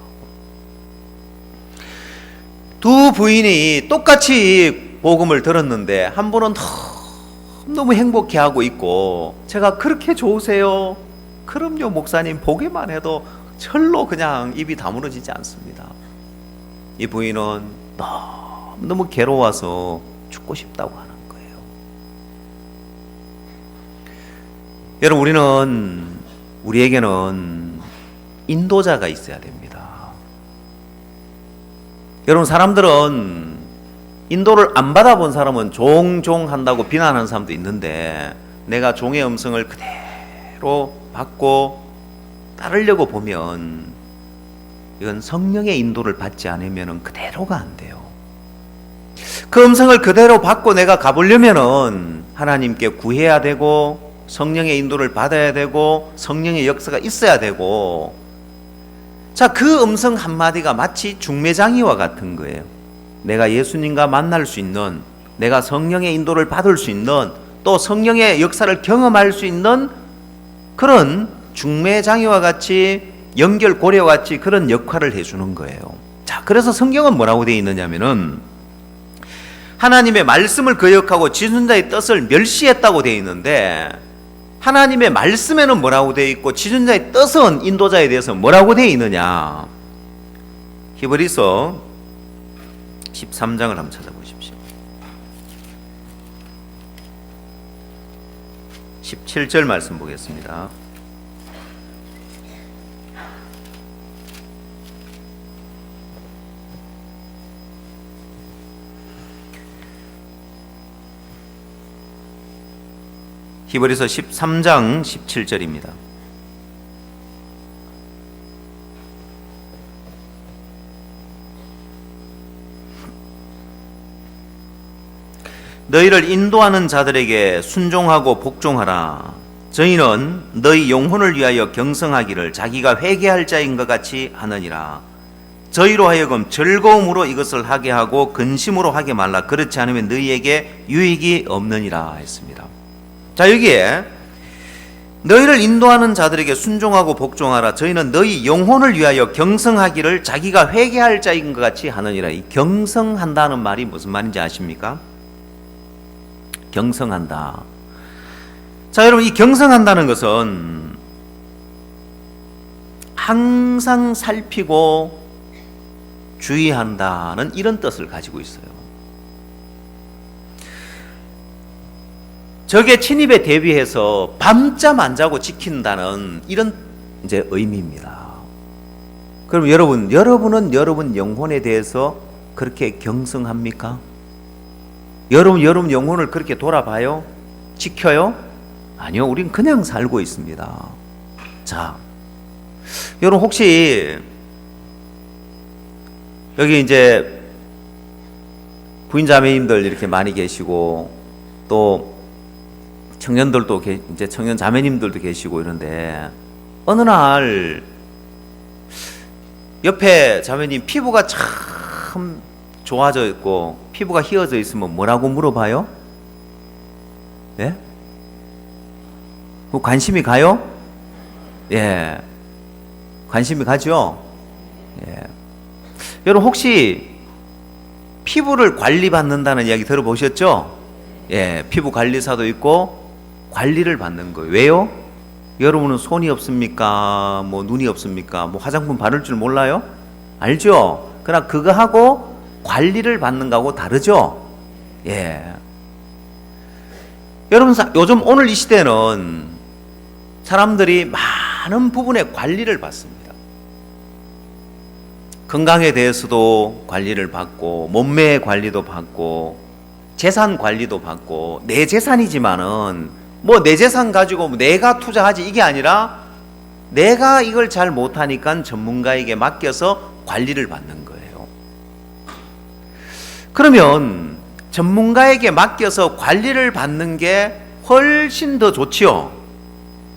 S1: 두 부인이 똑같이 복음을 들었는데 한 분은 너무 행복해하고 있고, 제가 그렇게 좋으세요? 그럼요 목사님, 보기만 해도 절로 그냥 입이 다물어지지 않습니다. 이 부인은 너무 괴로워서 죽고 싶다고 하는 거예요. 여러분, 우리에게는 인도자가 있어야 됩니다. 여러분, 사람들은 인도를 안 받아본 사람은 종종 한다고 비난하는 사람도 있는데, 내가 종의 음성을 그대로 받고 따르려고 보면 이건 성령의 인도를 받지 않으면 그대로가 안 돼요. 그 음성을 그대로 받고 내가 가보려면은 하나님께 구해야 되고, 성령의 인도를 받아야 되고, 성령의 역사가 있어야 되고, 자, 그 음성 한마디가 마치 중매장이와 같은 거예요. 내가 예수님과 만날 수 있는, 내가 성령의 인도를 받을 수 있는, 또 성령의 역사를 경험할 수 있는 그런 중매장이와 같이, 연결고리와 같이 그런 역할을 해주는 거예요. 자, 그래서 성경은 뭐라고 되어 있느냐면은 하나님의 말씀을 거역하고 지존자의 뜻을 멸시했다고 되어 있는데, 하나님의 말씀에는 뭐라고 되어 있고 지존자의 뜻은, 인도자에 대해서 뭐라고 되어 있느냐. 히브리서 13장을 한번 찾아보십시오. 17절 말씀 보겠습니다. 히브리서 13장 17절입니다. 너희를 인도하는 자들에게 순종하고 복종하라. 저희는 너희 영혼을 위하여 경성하기를 자기가 회개할 자인 것 같이 하느니라. 저희로 하여금 즐거움으로 이것을 하게 하고 근심으로 하게 말라. 그렇지 않으면 너희에게 유익이 없느니라 했습니다. 자, 여기에 너희를 인도하는 자들에게 순종하고 복종하라. 저희는 너희 영혼을 위하여 경성하기를 자기가 회개할 자인 것 같이 하느니라. 이 경성한다는 말이 무슨 말인지 아십니까? 경성한다. 자, 여러분, 이 경성한다는 것은 항상 살피고 주의한다는 이런 뜻을 가지고 있어요. 적의 침입에 대비해서 밤잠 안 자고 지킨다는 이런 이제 의미입니다. 그럼 여러분은 여러분 영혼에 대해서 그렇게 경성합니까? 여러분 영혼을 그렇게 돌아봐요? 지켜요? 아니요, 우린 그냥 살고 있습니다. 자, 여러분 혹시 여기 이제 부인자매님들 이렇게 많이 계시고, 또 청년들도 이제 청년 자매님들도 계시고 이런데, 어느 날 옆에 자매님 피부가 참 좋아져 있고 피부가 희어져 있으면 뭐라고 물어봐요? 예? 관심이 가요? 예. 관심이 가죠? 예. 여러분 혹시 피부를 관리받는다는 이야기 들어보셨죠? 예. 피부 관리사도 있고 관리를 받는 거예요. 왜요? 여러분은 손이 없습니까? 뭐 눈이 없습니까? 뭐 화장품 바를 줄 몰라요? 알죠? 그러나 그거 하고 관리를 받는 거하고 다르죠? 예. 여러분, 요즘 오늘 이 시대는 사람들이 많은 부분에 관리를 받습니다. 건강에 대해서도 관리를 받고, 몸매 관리도 받고, 재산 관리도 받고. 내 재산이지만은 뭐 내 재산 가지고 내가 투자하지 이게 아니라 내가 이걸 잘 못하니까 전문가에게 맡겨서 관리를 받는 거예요. 그러면 전문가에게 맡겨서 관리를 받는 게 훨씬 더 좋지요.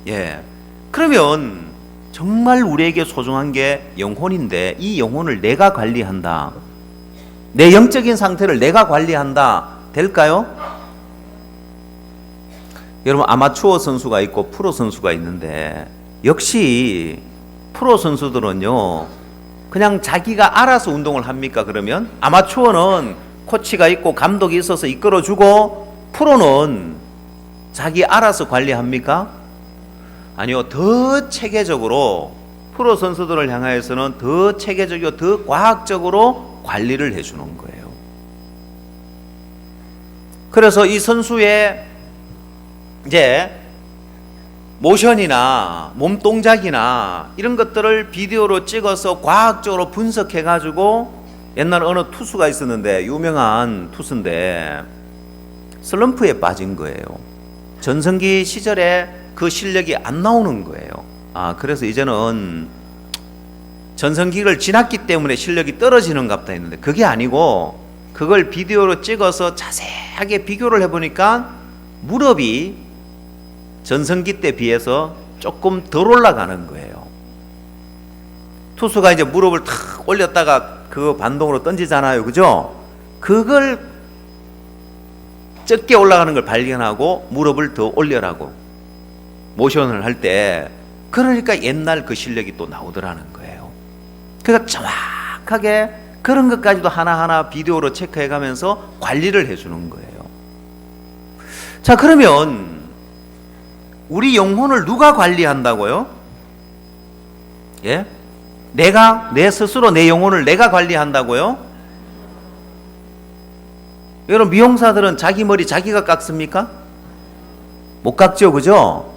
S1: 예. 그러면 정말 우리에게 소중한 게 영혼인데, 이 영혼을 내가 관리한다, 내 영적인 상태를 내가 관리한다, 될까요? 여러분, 아마추어 선수가 있고 프로 선수가 있는데 역시 프로 선수들은요 그냥 자기가 알아서 운동을 합니까? 그러면 아마추어는 코치가 있고 감독이 있어서 이끌어주고 프로는 자기 알아서 관리합니까? 아니요, 더 체계적으로 프로 선수들을 향하여서는 더 체계적이고 더 과학적으로 관리를 해주는 거예요. 그래서 이 선수의 이제 모션이나 몸 동작이나 이런 것들을 비디오로 찍어서 과학적으로 분석해 가지고, 옛날 어느 투수가 있었는데 유명한 투수인데 슬럼프에 빠진 거예요. 전성기 시절에 그 실력이 안 나오는 거예요. 그래서 이제는 전성기를 지났기 때문에 실력이 떨어지는갑다 했는데 그게 아니고, 그걸 비디오로 찍어서 자세하게 비교를 해보니까 무릎이 전성기 때 비해서 조금 덜 올라가는 거예요. 투수가 이제 무릎을 탁 올렸다가 그 반동으로 던지잖아요. 그죠? 그걸 적게 올라가는 걸 발견하고 무릎을 더 올려라고 모션을 할 때, 그러니까 옛날 그 실력이 또 나오더라는 거예요. 그러니까 정확하게 그런 것까지도 하나하나 비디오로 체크해 가면서 관리를 해주는 거예요. 자, 그러면 우리 영혼을 누가 관리한다고요? 예? 내 스스로 내 영혼을 내가 관리한다고요? 여러분, 미용사들은 자기 머리 자기가 깎습니까? 못 깎죠, 그죠?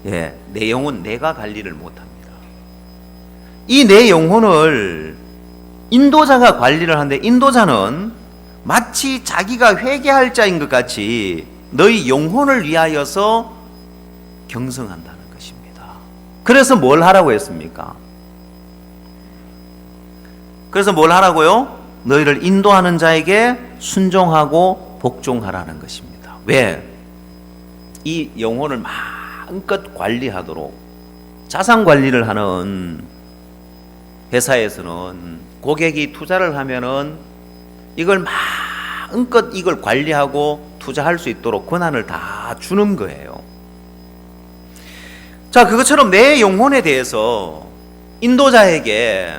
S1: 예, 내 영혼 내가 관리를 못합니다. 이 내 영혼을 인도자가 관리를 하는데, 인도자는 마치 자기가 회개할 자인 것 같이 너희 영혼을 위하여서 경성한다는 것입니다. 그래서 뭘 하라고 했습니까? 그래서 뭘 하라고요? 너희를 인도하는 자에게 순종하고 복종하라는 것입니다. 왜? 이 영혼을 마음껏 관리하도록, 자산 관리를 하는 회사에서는 고객이 투자를 하면은 이걸 마음껏 이걸 관리하고 투자할 수 있도록 권한을 다 주는 거예요. 자, 그것처럼 내 영혼에 대해서 인도자에게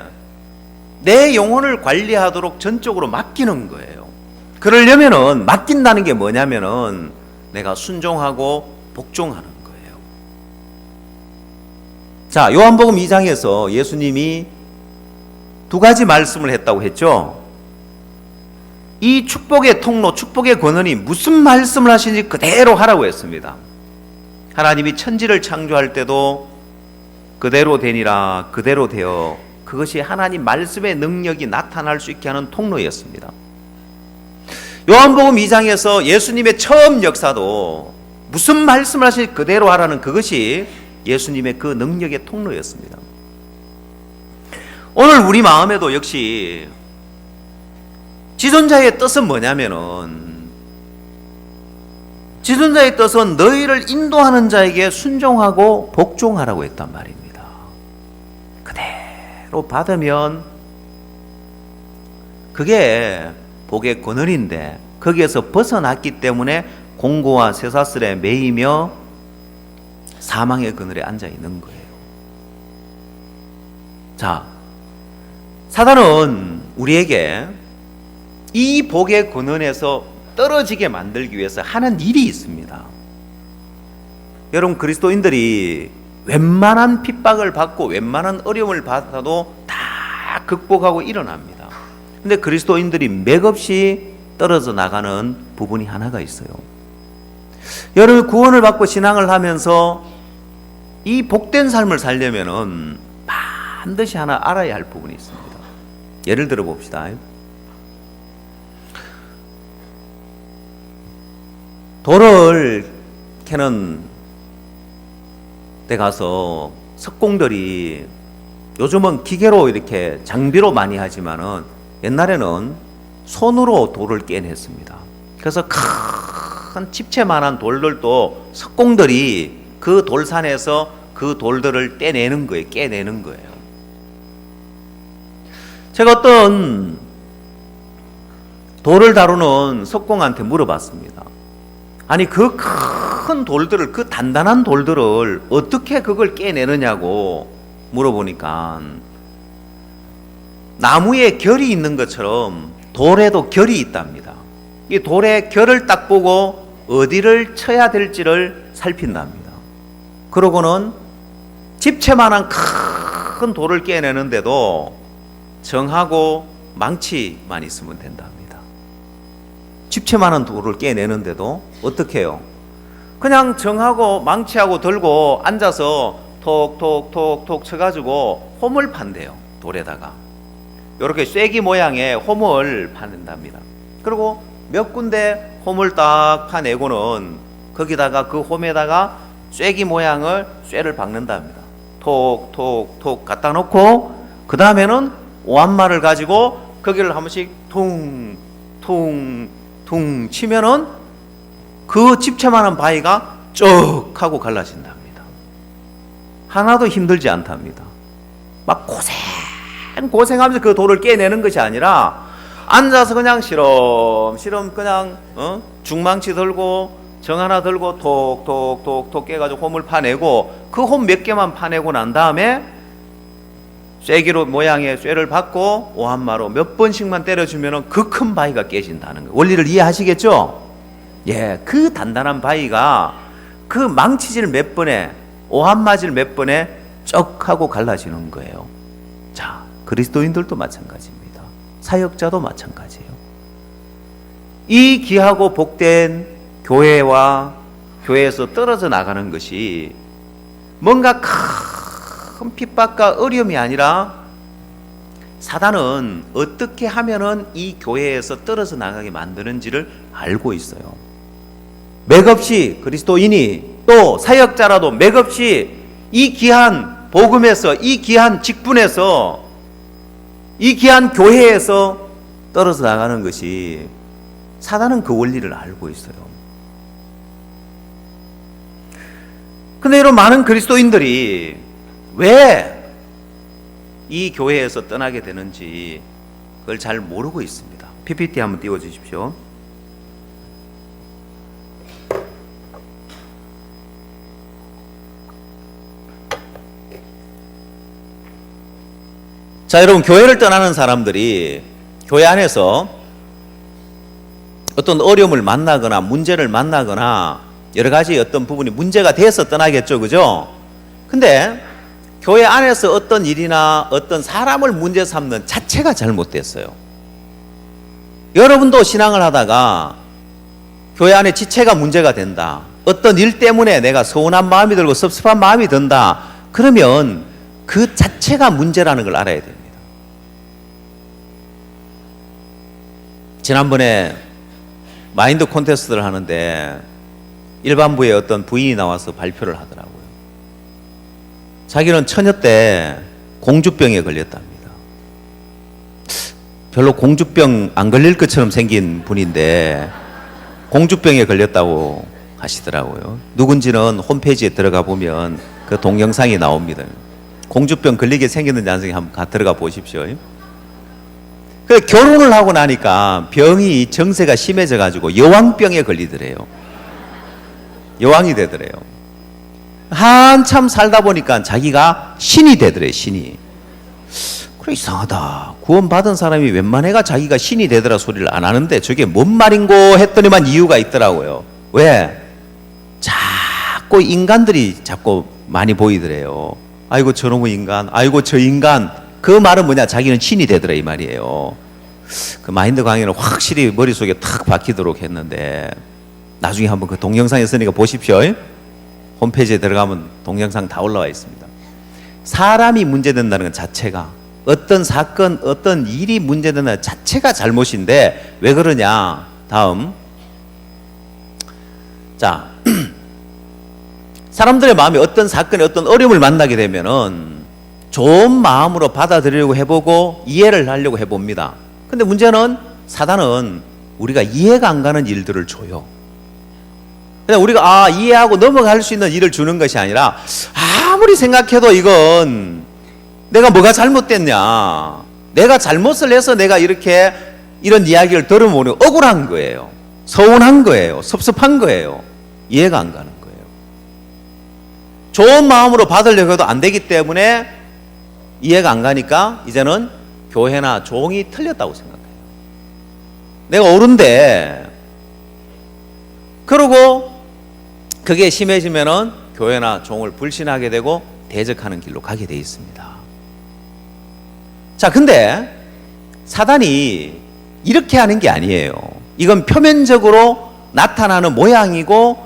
S1: 내 영혼을 관리하도록 전적으로 맡기는 거예요. 그러려면은, 맡긴다는 게 뭐냐면은 내가 순종하고 복종하는 거예요. 자, 요한복음 2장에서 예수님이 두 가지 말씀을 했다고 했죠. 이 축복의 통로, 축복의 권한이 무슨 말씀을 하시는지 그대로 하라고 했습니다. 하나님이 천지를 창조할 때도 그대로 되니라, 그대로 되어, 그것이 하나님 말씀의 능력이 나타날 수 있게 하는 통로였습니다. 요한복음 2장에서 예수님의 처음 역사도 무슨 말씀을 하시는지 그대로 하라는, 그것이 예수님의 그 능력의 통로였습니다. 오늘 우리 마음에도 역시 지존자의 뜻은 뭐냐면은, 지존자의 뜻은 너희를 인도하는 자에게 순종하고 복종하라고 했단 말입니다. 그대로 받으면 그게 복의 권한인데, 거기에서 벗어났기 때문에 공고와 쇠사슬에 매이며 사망의 그늘에 앉아 있는 거예요. 자, 사단은 우리에게 이 복의 권한에서 떨어지게 만들기 위해서 하는 일이 있습니다. 여러분, 그리스도인들이 웬만한 핍박을 받고 웬만한 어려움을 받아도 다 극복하고 일어납니다. 근데 그리스도인들이 맥없이 떨어져 나가는 부분이 하나가 있어요. 여러분, 구원을 받고 신앙을 하면서 이 복된 삶을 살려면은 반드시 하나 알아야 할 부분이 있습니다. 예를 들어 봅시다. 돌을 캐는 데 가서 석공들이, 요즘은 기계로 이렇게 장비로 많이 하지만은 옛날에는 손으로 돌을 깨냈습니다. 그래서 큰 집채만한 돌들도 석공들이 그 돌산에서 그 돌들을 떼내는 거예요. 깨내는 거예요. 제가 어떤 돌을 다루는 석공한테 물어봤습니다. 아니 그 큰 돌들을, 그 단단한 돌들을 어떻게 그걸 깨내느냐고 물어보니까 나무에 결이 있는 것처럼 돌에도 결이 있답니다. 이 돌의 결을 딱 보고 어디를 쳐야 될지를 살핀답니다. 그러고는 집채만한 큰 돌을 깨내는데도 정하고 망치만 있으면 된답니다. 집채만한 돌을 깨내는데도 어떻게 해요? 그냥 정하고 망치하고 들고 앉아서 톡톡톡톡 쳐가지고 홈을 판대요. 돌에다가 이렇게 쐐기 모양의 홈을 파낸답니다. 그리고 몇 군데 홈을 딱 파내고는 거기다가 그 홈에다가 쐐기 모양을 쇠를 박는답니다. 톡톡톡 갖다 놓고 그 다음에는 오한마를 가지고 거기를 한 번씩 퉁퉁퉁 치면은 그 집채만한 바위가 쭉 하고 갈라진답니다. 하나도 힘들지 않답니다. 막 고생하면서 그 돌을 깨내는 것이 아니라 앉아서 그냥 시름시름 그냥 중망치 들고 정 하나 들고 톡톡톡톡 깨가지고 홈을 파내고 그 홈 몇 개만 파내고 난 다음에 쐐기로 모양의 쇠를 받고 오한마로 몇 번씩만 때려주면 그 큰 바위가 깨진다는 거예요. 원리를 이해하시겠죠? 예, 그 단단한 바위가 그 망치질 몇 번에 오한마질 몇 번에 쩍 하고 갈라지는 거예요. 자, 그리스도인들도 마찬가지입니다. 사역자도 마찬가지예요. 이 귀하고 복된 교회와 교회에서 떨어져 나가는 것이 뭔가 큰 핍박과 어려움이 아니라 사단은 어떻게 하면은 이 교회에서 떨어져 나가게 만드는지를 알고 있어요. 맥없이 그리스도인이 또 사역자라도 맥없이 이 귀한 복음에서, 이 귀한 직분에서, 이 귀한 교회에서 떨어져 나가는 것이 사단은 그 원리를 알고 있어요. 근데 이런 많은 그리스도인들이 왜 이 교회에서 떠나게 되는지 그걸 잘 모르고 있습니다. PPT 한번 띄워주십시오. 자, 여러분, 교회를 떠나는 사람들이 교회 안에서 어떤 어려움을 만나거나 문제를 만나거나 여러 가지 어떤 부분이 문제가 돼서 떠나겠죠, 그죠? 근데 교회 안에서 어떤 일이나 어떤 사람을 문제 삼는 자체가 잘못됐어요. 여러분도 신앙을 하다가 교회 안에 지체가 문제가 된다, 어떤 일 때문에 내가 서운한 마음이 들고 섭섭한 마음이 든다, 그러면 그 자체가 문제라는 걸 알아야 됩니다. 지난번에 마인드 콘테스트를 하는데 일반부에 어떤 부인이 나와서 발표를 하더라고요. 자기는 처녀 때 공주병에 걸렸답니다. 별로 공주병 안 걸릴 것처럼 생긴 분인데 공주병에 걸렸다고 하시더라고요. 누군지는 홈페이지에 들어가 보면 그 동영상이 나옵니다. 공주병 걸리게 생겼는지 안 생겼는지 한번 들어가 보십시오. 그 결혼을 하고 나니까 병이 정세가 심해져 가지고 여왕병에 걸리더래요. 여왕이 되더래요. 한참 살다 보니까 자기가 신이 되더래요. 신이. 그래, 이상하다. 구원받은 사람이 웬만해가 자기가 신이 되더라 소리를 안 하는데 저게 뭔 말인고 했더니만 이유가 있더라고요. 왜? 자꾸 인간들이 자꾸 많이 보이더래요. 아이고 저놈의 인간, 아이고 저 인간. 그 말은 뭐냐, 자기는 신이 되더라 이 말이에요. 그 마인드 강의는 확실히 머릿속에 탁 박히도록 했는데 나중에 한번 그 동영상 있으니까 보십시오. 홈페이지에 들어가면 동영상 다 올라와 있습니다. 사람이 문제된다는 것 자체가, 어떤 사건, 어떤 일이 문제된다는 것 자체가 잘못인데 왜 그러냐. 다음. 자, 사람들의 마음이 어떤 사건에 어떤 어려움을 만나게 되면은 좋은 마음으로 받아들이려고 해보고 이해를 하려고 해봅니다. 근데 문제는 사단은 우리가 이해가 안 가는 일들을 줘요. 그냥 우리가 이해하고 넘어갈 수 있는 일을 주는 것이 아니라 아무리 생각해도 이건 내가 뭐가 잘못됐냐, 내가 잘못을 해서 내가 이렇게 이런 이야기를 들으면 억울한 거예요. 서운한 거예요. 섭섭한 거예요. 이해가 안 가는 거예요. 좋은 마음으로 받으려고 해도 안 되기 때문에 이해가 안 가니까 이제는 교회나 종이 틀렸다고 생각해요. 내가 옳은데, 그러고 그게 심해지면은 교회나 종을 불신하게 되고 대적하는 길로 가게 돼 있습니다. 자, 근데 사단이 이렇게 하는 게 아니에요. 이건 표면적으로 나타나는 모양이고,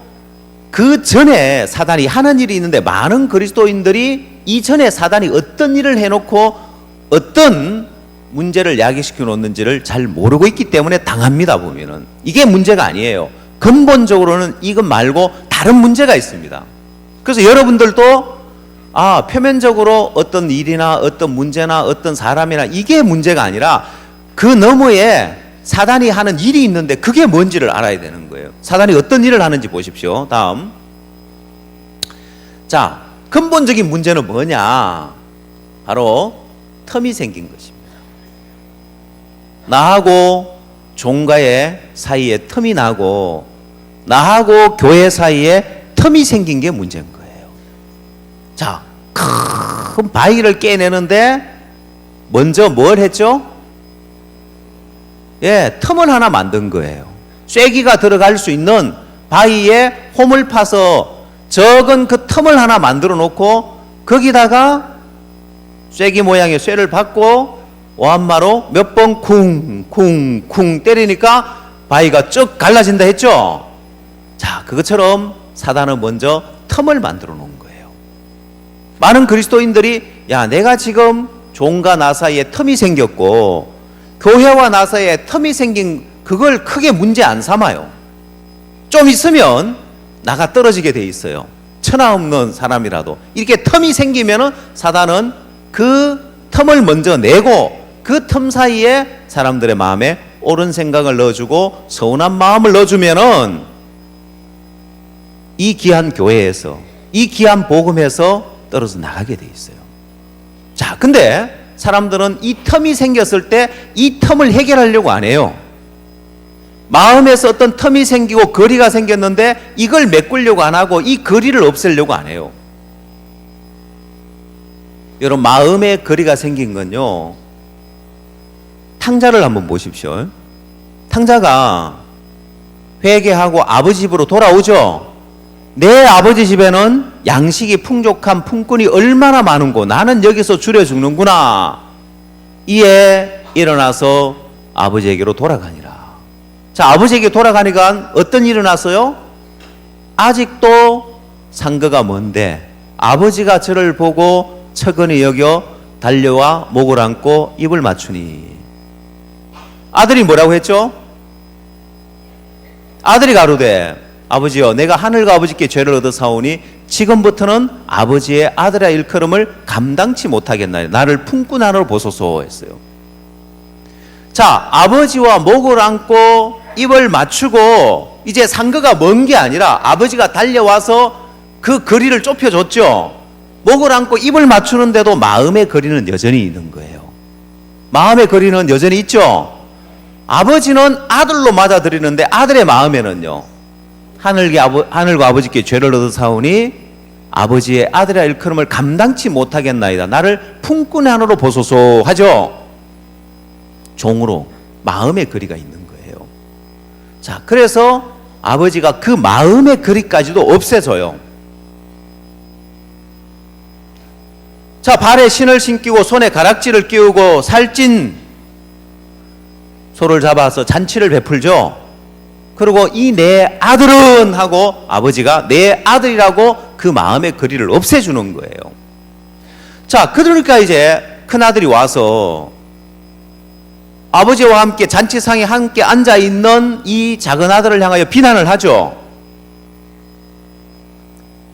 S1: 그 전에 사단이 하는 일이 있는데 많은 그리스도인들이 이전에 사단이 어떤 일을 해놓고 어떤 문제를 야기시켜 놓는지를 잘 모르고 있기 때문에 당합니다. 보면은 이게 문제가 아니에요. 근본적으로는 이것 말고 다른 문제가 있습니다. 그래서 여러분들도 표면적으로 어떤 일이나 어떤 문제나 어떤 사람이나 이게 문제가 아니라 그 너머에 사단이 하는 일이 있는데 그게 뭔지를 알아야 되는 거예요. 사단이 어떤 일을 하는지 보십시오. 다음. 자, 근본적인 문제는 뭐냐? 바로 텀이 생긴 것입니다. 나하고 종가의 사이에 텀이 나고 나하고 교회 사이에 텀이 생긴 게 문제인 거예요. 자, 큰 바위를 깨내는데 먼저 뭘 했죠? 틈을 하나 만든 거예요. 쐐기가 들어갈 수 있는 바위에 홈을 파서 적은 그 틈을 하나 만들어 놓고 거기다가 쐐기 모양의 쇠를 받고 오한마로 몇 번 쿵쿵쿵 때리니까 바위가 쭉 갈라진다 했죠? 자, 그것처럼 사단은 먼저 틈을 만들어 놓은 거예요. 많은 그리스도인들이 내가 지금 종과 나 사이에 틈이 생겼고 교회와 나 사이에 틈이 생긴 그걸 크게 문제 안 삼아요. 좀 있으면 나가 떨어지게 돼 있어요. 천하 없는 사람이라도 이렇게 틈이 생기면은 사단은 그 틈을 먼저 내고 그 틈 사이에 사람들의 마음에 옳은 생각을 넣어주고 서운한 마음을 넣어주면은 이 귀한 교회에서 이 귀한 복음에서 떨어져 나가게 돼 있어요. 자, 근데 사람들은 이 틈이 생겼을 때 이 틈을 해결하려고 안 해요. 마음에서 어떤 틈이 생기고 거리가 생겼는데 이걸 메꾸려고 안 하고 이 거리를 없애려고 안 해요. 여러분, 마음의 거리가 생긴 건요, 탕자를 한번 보십시오. 탕자가 회개하고 아버지 집으로 돌아오죠. 내 아버지 집에는 양식이 풍족한 품꾼이 얼마나 많은고 나는 여기서 줄여 죽는구나. 이에 일어나서 아버지에게로 돌아가니라. 자, 아버지에게 돌아가니까 어떤 일이 일어났어요? 아직도 상거가 먼데 아버지가 저를 보고 처근히 여겨 달려와 목을 안고 입을 맞추니. 아들이 뭐라고 했죠? 아들이 가로되 아버지여, 내가 하늘과 아버지께 죄를 얻어 사오니 지금부터는 아버지의 아들의 일컬음을 감당치 못하겠나요? 나를 품꾼 안으로 보소서 했어요. 자, 아버지와 목을 안고 입을 맞추고 이제 상거가 먼 게 아니라 아버지가 달려와서 그 거리를 좁혀줬죠. 목을 안고 입을 맞추는데도 마음의 거리는 여전히 있는 거예요. 마음의 거리는 여전히 있죠. 아버지는 아들로 맞아들이는데 아들의 마음에는요, 하늘과 아버지께 죄를 얻어 사오니 아버지의 아들의 일컬음을 감당치 못하겠나이다. 나를 품꾼 안으로 보소서 하죠. 종으로 마음의 거리가 있는 거예요. 자, 그래서 아버지가 그 마음의 거리까지도 없애줘요. 자, 발에 신을 신기고 손에 가락지를 끼우고 살찐 소를 잡아서 잔치를 베풀죠. 그리고 이 내 아들은 하고 아버지가 내 아들이라고 그 마음의 거리를 없애주는 거예요. 자, 그러니까 이제 큰아들이 와서 아버지와 함께 잔치상에 함께 앉아있는 이 작은 아들을 향하여 비난을 하죠.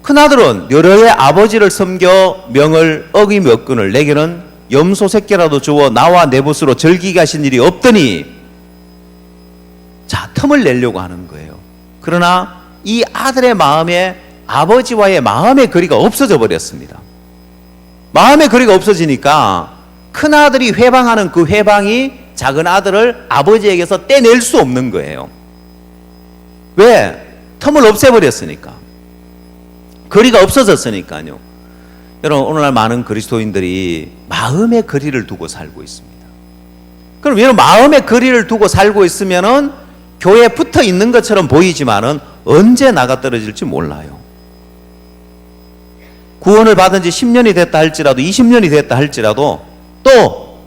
S1: 큰아들은 여러 해 아버지를 섬겨 명을 어기며 얻거늘 내게는 염소 새끼라도 주어 나와 내 붓으로 즐기게 하신 일이 없더니, 자, 틈을 내려고 하는 거예요. 그러나 이 아들의 마음에 아버지와의 마음의 거리가 없어져 버렸습니다. 마음의 거리가 없어지니까 큰아들이 회방하는 그 회방이 작은 아들을 아버지에게서 떼낼 수 없는 거예요. 왜? 텀을 없애버렸으니까. 거리가 없어졌으니까요. 여러분, 오늘날 많은 그리스도인들이 마음의 거리를 두고 살고 있습니다. 그럼 여러분, 마음의 거리를 두고 살고 있으면은 교회에 붙어 있는 것처럼 보이지만은 언제 나가 떨어질지 몰라요. 구원을 받은 지 10년이 됐다 할지라도 20년이 됐다 할지라도 또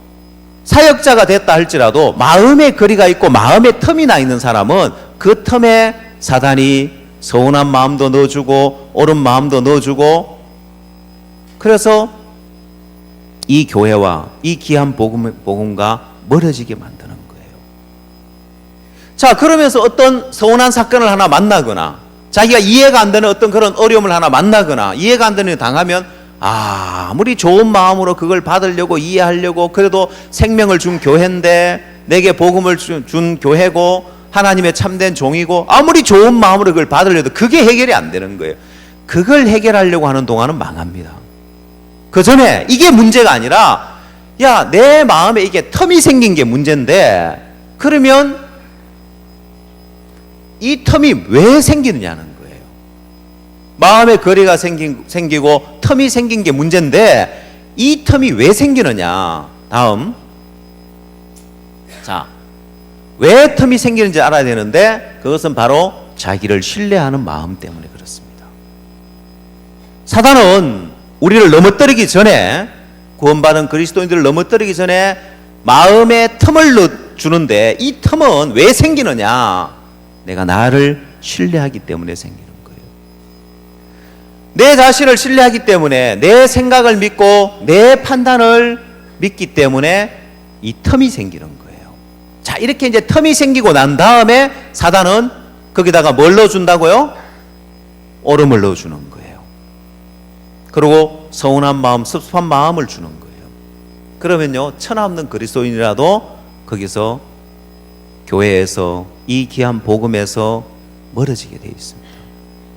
S1: 사역자가 됐다 할지라도 마음의 거리가 있고 마음의 텀이 나 있는 사람은 그 텀에 사단이 서운한 마음도 넣어주고 옳은 마음도 넣어주고, 그래서 이 교회와 이 귀한 복음과 멀어지게 만드는 거예요. 자, 그러면서 어떤 서운한 사건을 하나 만나거나 자기가 이해가 안 되는 어떤 그런 어려움을 하나 만나거나 이해가 안 되는 일 당하면 아무리 좋은 마음으로 그걸 받으려고 이해하려고 그래도 생명을 준 교회인데, 내게 복음을 준 교회고 하나님의 참된 종이고 아무리 좋은 마음으로 그걸 받으려도 그게 해결이 안 되는 거예요. 그걸 해결하려고 하는 동안은 망합니다. 그 전에 이게 문제가 아니라, 야, 내 마음에 이게 텀이 생긴 게 문제인데, 그러면 이 텀이 왜 생기느냐는 거예요. 마음의 거리가 생기고 텀이 생긴 게 문제인데 이 텀이 왜 생기느냐. 다음. 자, 왜 텀이 생기는지 알아야 되는데 그것은 바로 자기를 신뢰하는 마음 때문에 그렇습니다. 사단은 우리를 넘어뜨리기 전에, 구원받은 그리스도인들을 넘어뜨리기 전에 마음의 틈을 주는데, 이 틈은 왜 생기느냐? 내가 나를 신뢰하기 때문에 생기는 거예요. 내 자신을 신뢰하기 때문에, 내 생각을 믿고 내 판단을 믿기 때문에 이 틈이 생기는 거예요. 자, 이렇게 이제 틈이 생기고 난 다음에 사단은 거기다가 뭘 넣어준다고요? 오름을 넣어주는 거예요. 그리고 서운한 마음, 섭섭한 마음을 주는 거예요. 그러면요, 천하 없는 그리스도인이라도 거기서, 교회에서, 이 귀한 복음에서 멀어지게 되어 있습니다.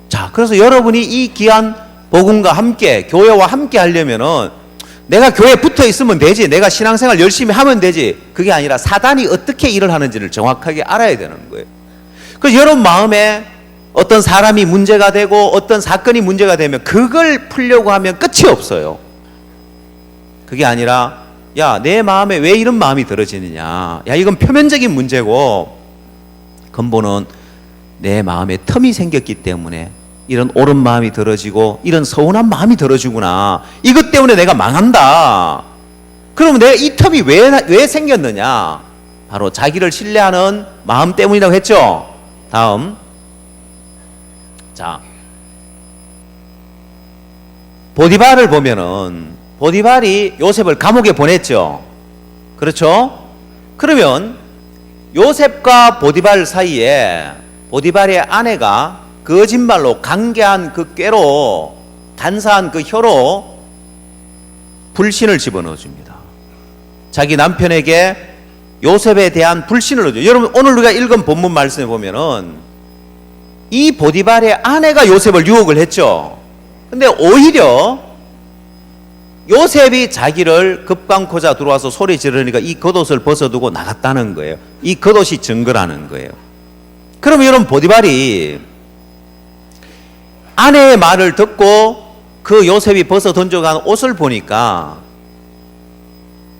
S1: 자, 그래서 여러분이 이 귀한 복음과 함께, 교회와 함께 하려면은 내가 교회에 붙어 있으면 되지, 내가 신앙생활 열심히 하면 되지, 그게 아니라 사단이 어떻게 일을 하는지를 정확하게 알아야 되는 거예요. 그래서 여러분 마음에 어떤 사람이 문제가 되고 어떤 사건이 문제가 되면 그걸 풀려고 하면 끝이 없어요. 그게 아니라, 야, 내 마음에 왜 이런 마음이 들어지느냐, 야, 이건 표면적인 문제고 근본은 내 마음에 텀이 생겼기 때문에 이런 옳은 마음이 들어지고 이런 서운한 마음이 들어지구나, 이것 때문에 내가 망한다. 그러면 내가 이 텀이 왜 생겼느냐? 바로 자기를 신뢰하는 마음 때문이라고 했죠. 다음. 자, 보디발을 보면은, 보디발이 요셉을 감옥에 보냈죠. 그렇죠? 그러면 요셉과 보디발 사이에 보디발의 아내가 거짓말로 간계한 그 꾀로, 간사한 그 혀로 불신을 집어넣어 줍니다. 자기 남편에게 요셉에 대한 불신을 넣어줘요. 여러분, 오늘 우리가 읽은 본문 말씀에 보면은 이 보디발의 아내가 요셉을 유혹을 했죠. 근데 오히려 요셉이 자기를 급강코자 들어와서 소리 지르니까 이 겉옷을 벗어두고 나갔다는 거예요. 이 겉옷이 증거라는 거예요. 그러면 여러분, 보디발이 아내의 말을 듣고 그 요셉이 벗어 던져간 옷을 보니까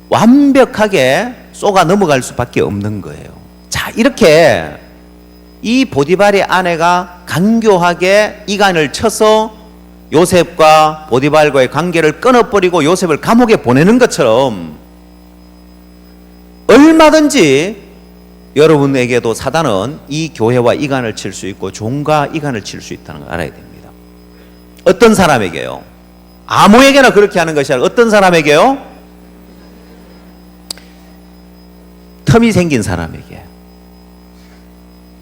S1: 완벽하게 쏘가 넘어갈 수밖에 없는 거예요. 자, 이렇게 이 보디발의 아내가 간교하게 이간을 쳐서 요셉과 보디발과의 관계를 끊어버리고 요셉을 감옥에 보내는 것처럼 얼마든지 여러분에게도 사단은 이 교회와 이간을 칠 수 있고 종과 이간을 칠 수 있다는 걸 알아야 됩니다. 어떤 사람에게요? 아무에게나 그렇게 하는 것이 아니라 어떤 사람에게요? 텀이 생긴 사람에게.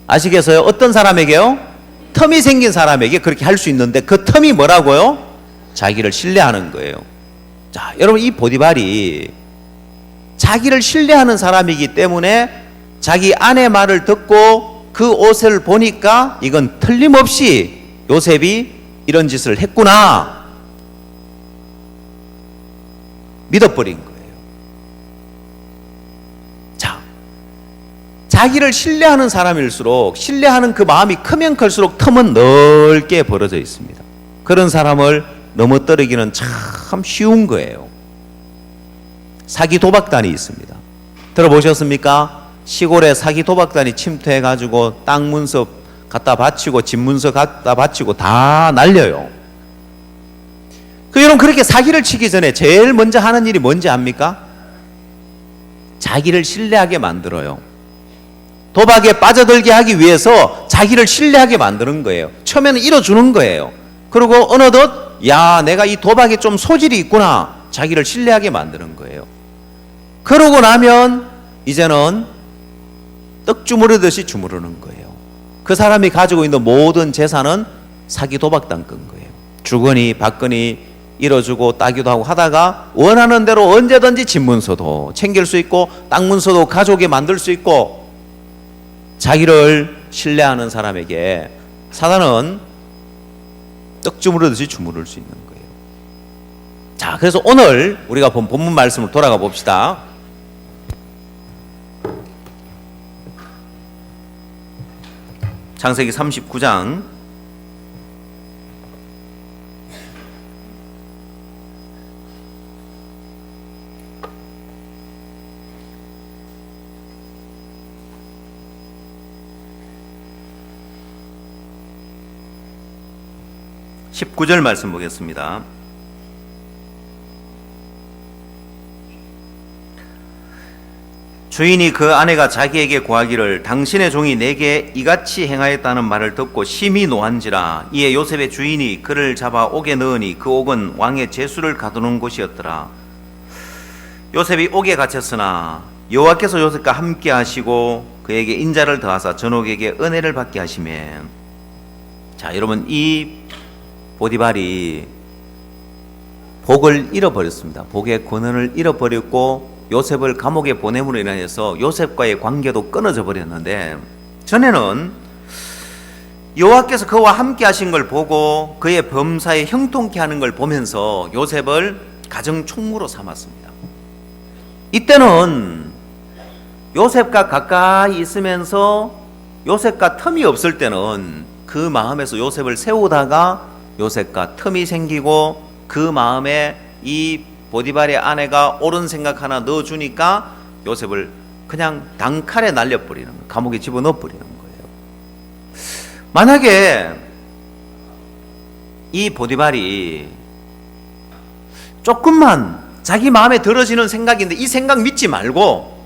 S1: 아시겠어요? 어떤 사람에게요? 텀이 생긴 사람에게 그렇게 할 수 있는데, 그 텀이 뭐라고요? 자기를 신뢰하는 거예요. 자, 여러분, 이 보디발이 자기를 신뢰하는 사람이기 때문에 자기 아내 말을 듣고 그 옷을 보니까 이건 틀림없이 요셉이 이런 짓을 했구나 믿어버린 거예요. 자, 자기를 신뢰하는 사람일수록 신뢰하는 그 마음이 크면 클수록 틈은 넓게 벌어져 있습니다. 그런 사람을 넘어뜨리기는 참 쉬운 거예요. 사기 도박단이 있습니다. 들어보셨습니까? 시골에 사기 도박단이 침투해가지고 땅 문서 갖다 바치고 집 문서 갖다 바치고 다 날려요. 여러분, 그렇게 사기를 치기 전에 제일 먼저 하는 일이 뭔지 압니까? 자기를 신뢰하게 만들어요. 도박에 빠져들게 하기 위해서 자기를 신뢰하게 만드는 거예요. 처음에는 잃어주는 거예요. 그리고 어느덧 야, 내가 이 도박에 좀 소질이 있구나, 자기를 신뢰하게 만드는 거예요. 그러고 나면 이제는 떡 주무르듯이 주무르는 거예요. 그 사람이 가지고 있는 모든 재산은 사기 도박단 건 거예요. 주거니 받거니 잃어주고 따기도 하고 하다가 원하는 대로 언제든지 집 문서도 챙길 수 있고 땅 문서도 가져오게 만들 수 있고, 자기를 신뢰하는 사람에게 사단은 떡 주무르듯이 주무를 수 있는 거예요. 자, 그래서 오늘 우리가 본 본문 말씀을 돌아가 봅시다. 창세기 39장 19절 말씀 보겠습니다. 주인이 그 아내가 자기에게 고하기를 당신의 종이 내게 이같이 행하였다는 말을 듣고 심히 노한지라. 이에 요셉의 주인이 그를 잡아 옥에 넣으니 그 옥은 왕의 제수를 가두는 곳이었더라. 요셉이 옥에 갇혔으나 여호와께서 요셉과 함께 하시고 그에게 인자를 더하사 전옥에게 은혜를 받게 하시매. 자, 여러분, 이 보디발이 복을 잃어버렸습니다. 복의 권한을 잃어버렸고 요셉을 감옥에 보냄으로 인해서 요셉과의 관계도 끊어져 버렸는데, 전에는 여호와께서 그와 함께 하신 걸 보고 그의 범사에 형통케 하는 걸 보면서 요셉을 가정 총무로 삼았습니다. 이때는 요셉과 가까이 있으면서 요셉과 틈이 없을 때는 그 마음에서 요셉을 세우다가 요셉과 틈이 생기고 그 마음에 이 보디발의 아내가 옳은 생각 하나 넣어주니까 요셉을 그냥 단칼에 날려버리는 거예요. 감옥에 집어넣어버리는 거예요. 만약에 이 보디발이 조금만 자기 마음에 들어지는 생각인데 이 생각 믿지 말고,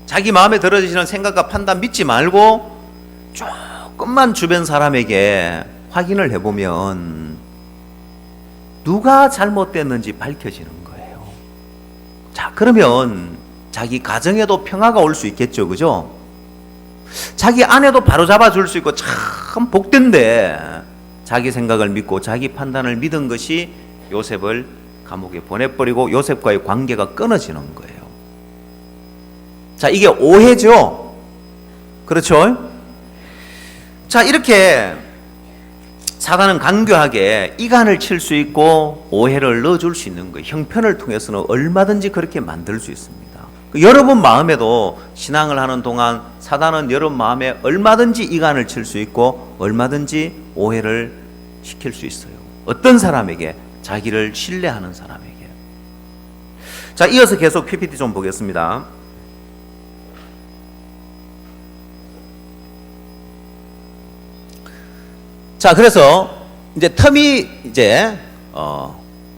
S1: 자기 마음에 들어지는 생각과 판단 믿지 말고 조금만 주변 사람에게 확인을 해보면 누가 잘못됐는지 밝혀지는 거예요. 자, 그러면 자기 가정에도 평화가 올 수 있겠죠, 그죠? 자기 아내도 바로 잡아줄 수 있고 참 복된데, 자기 생각을 믿고 자기 판단을 믿은 것이 요셉을 감옥에 보내버리고 요셉과의 관계가 끊어지는 거예요. 자, 이게 오해죠, 그렇죠? 자, 이렇게 사단은 간교하게 이간을 칠 수 있고 오해를 넣어줄 수 있는 거예요. 형편을 통해서는 얼마든지 그렇게 만들 수 있습니다. 여러분 마음에도 신앙을 하는 동안 사단은 여러분 마음에 얼마든지 이간을 칠 수 있고 얼마든지 오해를 시킬 수 있어요. 어떤 사람에게? 자기를 신뢰하는 사람에게. 자, 이어서 계속 PPT 좀 보겠습니다. 자, 그래서 이제 틈이 이제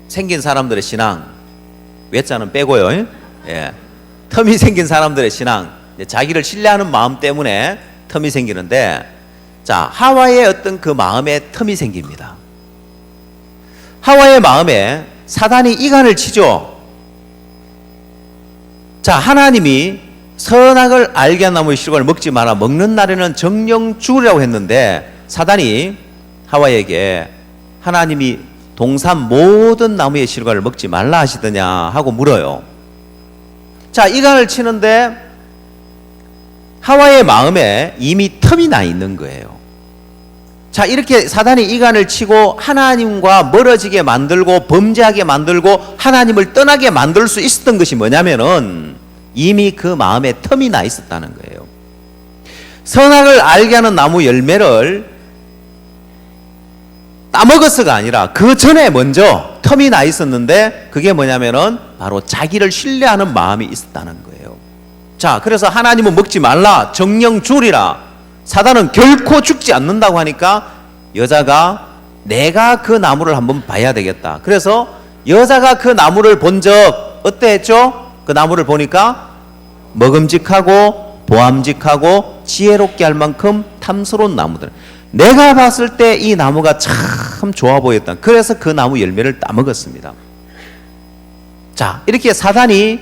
S1: 생긴 사람들의 신앙, 외자는 빼고요. 예. 틈이 생긴 사람들의 신앙, 자기를 신뢰하는 마음 때문에 틈이 생기는데, 자, 하와의 어떤 그 마음에 틈이 생깁니다. 하와의 마음에 사단이 이간을 치죠. 자, 하나님이 선악을 알게 한 나무의 실과를 먹지 마라, 먹는 날에는 정령 죽으라고 했는데 사단이 하와에게 하나님이 동산 모든 나무의 실과를 먹지 말라 하시더냐 하고 물어요. 자, 이간을 치는데 하와의 마음에 이미 틈이 나 있는 거예요. 자, 이렇게 사단이 이간을 치고 하나님과 멀어지게 만들고 범죄하게 만들고 하나님을 떠나게 만들 수 있었던 것이 뭐냐면은 이미 그 마음에 틈이 나 있었다는 거예요. 선악을 알게 하는 나무 열매를 따먹어서가 아니라 그 전에 먼저 텀이 나 있었는데 그게 뭐냐면은 바로 자기를 신뢰하는 마음이 있었다는 거예요. 자, 그래서 하나님은 먹지 말라, 정령 죽으리라. 사단은 결코 죽지 않는다고 하니까 여자가 내가 그 나무를 한번 봐야 되겠다. 그래서 여자가 그 나무를 본 적 어때했죠? 그 나무를 보니까 먹음직하고 보암직하고 지혜롭게 할 만큼 탐스러운 나무들. 내가 봤을 때 이 나무가 참 좋아 보였다. 그래서 그 나무 열매를 따먹었습니다. 자, 이렇게 사단이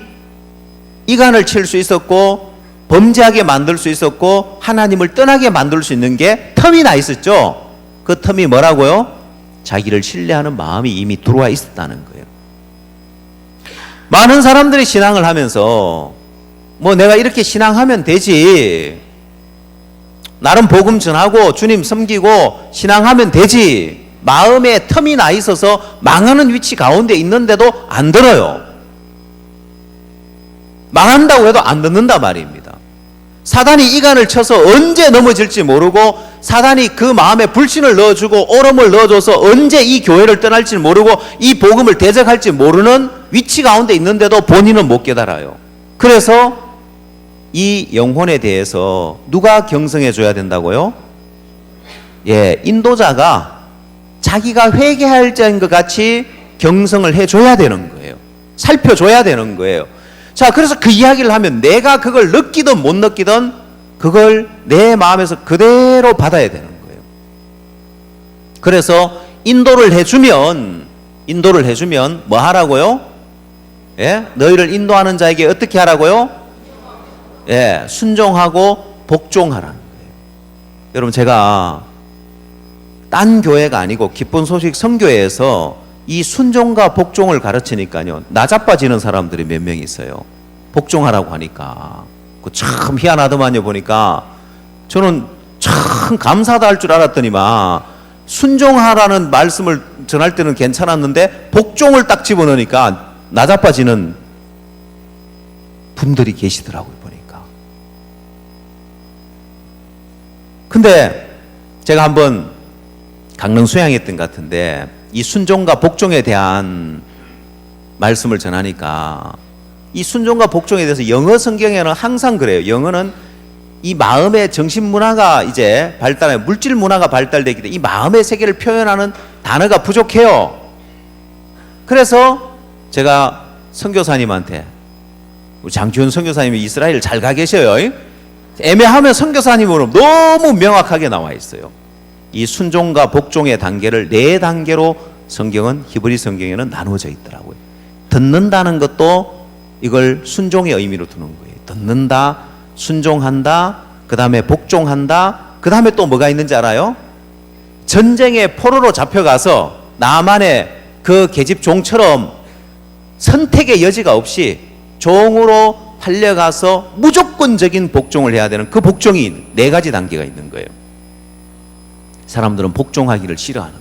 S1: 이간을 칠 수 있었고 범죄하게 만들 수 있었고 하나님을 떠나게 만들 수 있는 게 텀이 나 있었죠. 그 텀이 뭐라고요? 자기를 신뢰하는 마음이 이미 들어와 있었다는 거예요. 많은 사람들이 신앙을 하면서 뭐 내가 이렇게 신앙하면 되지, 나름 복음 전하고 주님 섬기고 신앙하면 되지, 마음에 텀이 나 있어서 망하는 위치 가운데 있는데도 안 들어요. 망한다고 해도 안 듣는다 말입니다. 사단이 이간을 쳐서 언제 넘어질지 모르고 사단이 그 마음에 불신을 넣어주고 오름을 넣어줘서 언제 이 교회를 떠날지 모르고 이 복음을 대적할지 모르는 위치 가운데 있는데도 본인은 못 깨달아요. 그래서 이 영혼에 대해서 누가 경성해 줘야 된다고요? 예, 인도자가 자기가 회개할 자인 것 같이 경성을 해줘야 되는 거예요. 살펴줘야 되는 거예요. 자, 그래서 그 이야기를 하면 내가 그걸 느끼든 못 느끼든 그걸 내 마음에서 그대로 받아야 되는 거예요. 그래서 인도를 해주면 뭐 하라고요? 예? 너희를 인도하는 자에게 어떻게 하라고요? 예, 순종하고 복종하라는 거예요. 여러분, 제가 딴 교회가 아니고 기쁜 소식 선교회에서 이 순종과 복종을 가르치니까요, 나자빠지는 사람들이 몇 명 있어요. 복종하라고 하니까. 참 희한하더만요. 보니까 저는 참 감사하다 할 줄 알았더니만 순종하라는 말씀을 전할 때는 괜찮았는데 복종을 딱 집어넣으니까 나자빠지는 분들이 계시더라고요. 보니까. 근데 제가 한번 강릉 수양했던 것 같은데 이 순종과 복종에 대한 말씀을 전하니까 이 순종과 복종에 대해서 영어 성경에는 항상 그래요. 영어는 이 마음의 정신 문화가 이제 발달해, 물질 문화가 발달되기 때문에 이 마음의 세계를 표현하는 단어가 부족해요. 그래서 제가 선교사님한테, 우리 장지훈 선교사님이 이스라엘 잘 가 계셔요. 애매하면 선교사님으로 너무 명확하게 나와 있어요. 이 순종과 복종의 단계를 4단계로 성경은, 히브리 성경에는 나누어져 있더라고요. 듣는다는 것도 이걸 순종의 의미로 두는 거예요. 듣는다, 순종한다, 그 다음에 복종한다, 그 다음에 또 뭐가 있는지 알아요? 전쟁의 포로로 잡혀가서 나만의 그 계집 종처럼 선택의 여지가 없이 종으로 팔려가서 무조건적인 복종을 해야 되는 그 복종이 4가지 단계가 있는 거예요. 사람들은 복종하기를 싫어하는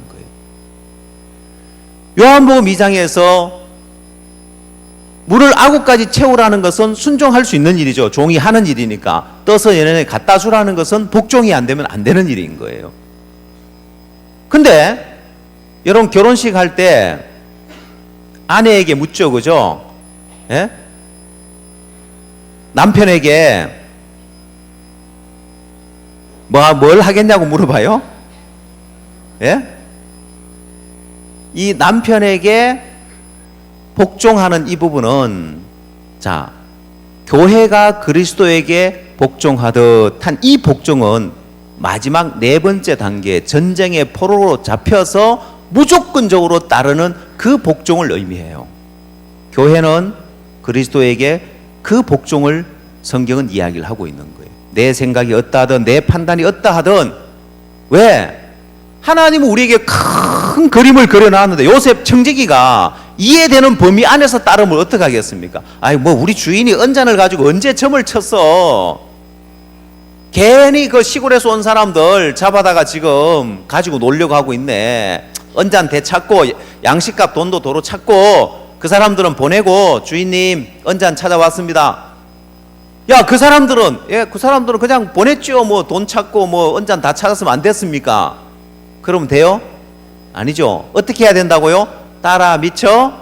S1: 거예요. 요한복음 2장에서 물을 아구까지 채우라는 것은 순종할 수 있는 일이죠. 종이 하는 일이니까. 떠서 얘네에 갖다 주라는 것은 복종이 안 되면 안 되는 일인 거예요. 근데 여러분 결혼식 할 때 아내에게 묻죠, 그죠? 예? 남편에게 뭘 하겠냐고 물어봐요? 예? 이 남편에게 복종하는 이 부분은, 자, 교회가 그리스도에게 복종하듯 한 이 복종은 마지막 4번째 단계, 전쟁의 포로로 잡혀서 무조건적으로 따르는 그 복종을 의미해요. 교회는 그리스도에게 그 복종을 성경은 이야기를 하고 있는 거예요. 내 생각이 어떠하든 내 판단이 어떠하든. 왜? 하나님은 우리에게 큰 그림을 그려놨는데 요셉 청지기가 이해되는 범위 안에서 따르면 어떡하겠습니까? 우리 주인이 언잔을 가지고 언제 점을 쳤어? 괜히 그 시골에서 온 사람들 잡아다가 지금 가지고 놀려고 하고 있네. 언잔 되찾고 양식값 돈도 도로 찾고 그 사람들은 보내고 주인님 언잔 찾아왔습니다. 야, 그 사람들은 그냥 보냈죠. 뭐 돈 찾고 뭐 언잔 다 찾았으면 안 됐습니까? 그러면 돼요? 아니죠. 어떻게 해야 된다고요? 따라 미쳐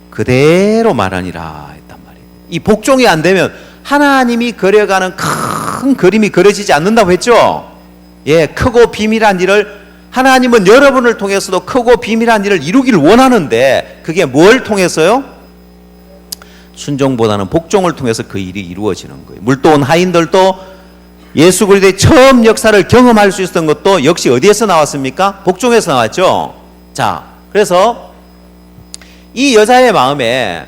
S1: 그대로 말하니라 했단 말이에요. 이 복종이 안 되면 하나님이 그려가는 큰 그림이 그려지지 않는다고 했죠. 예, 크고 비밀한 일을 하나님은 여러분을 통해서도 크고 비밀한 일을 이루기를 원하는데 그게 뭘 통해서요? 순종보다는 복종을 통해서 그 일이 이루어지는 거예요. 물도 온 하인들도 예수 그리스도의 처음 역사를 경험할 수 있었던 것도 역시 어디에서 나왔습니까? 복종에서 나왔죠. 자, 그래서 이 여자의 마음에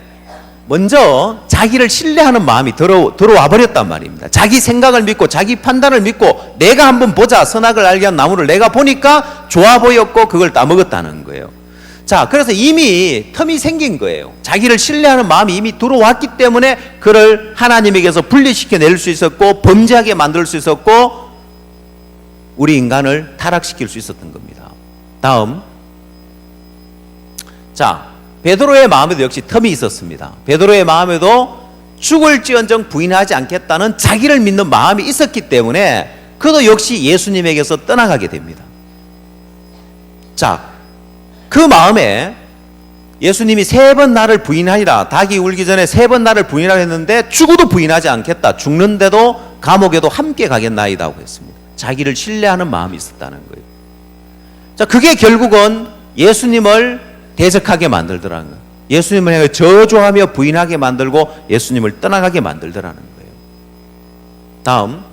S1: 먼저 자기를 신뢰하는 마음이 들어와 버렸단 말입니다. 자기 생각을 믿고 자기 판단을 믿고 내가 한번 보자, 선악을 알게 한 나무를 내가 보니까 좋아 보였고 그걸 따먹었다는 거예요. 자, 그래서 이미 틈이 생긴 거예요. 자기를 신뢰하는 마음이 이미 들어왔기 때문에 그를 하나님에게서 분리시켜낼 수 있었고 범죄하게 만들 수 있었고 우리 인간을 타락시킬 수 있었던 겁니다. 다음, 자, 베드로의 마음에도 역시 틈이 있었습니다. 베드로의 마음에도 죽을지언정 부인하지 않겠다는 자기를 믿는 마음이 있었기 때문에 그도 역시 예수님에게서 떠나가게 됩니다. 자, 그 마음에 예수님이 3번 나를 부인하리라, 닭이 울기 전에 3번 나를 부인하라 했는데 죽어도 부인하지 않겠다, 죽는데도 감옥에도 함께 가겠나이다고 했습니다. 자기를 신뢰하는 마음이 있었다는 거예요. 자, 그게 결국은 예수님을 대적하게 만들더라는 거예요. 예수님을 향해 저주하며 부인하게 만들고 예수님을 떠나가게 만들더라는 거예요. 다음,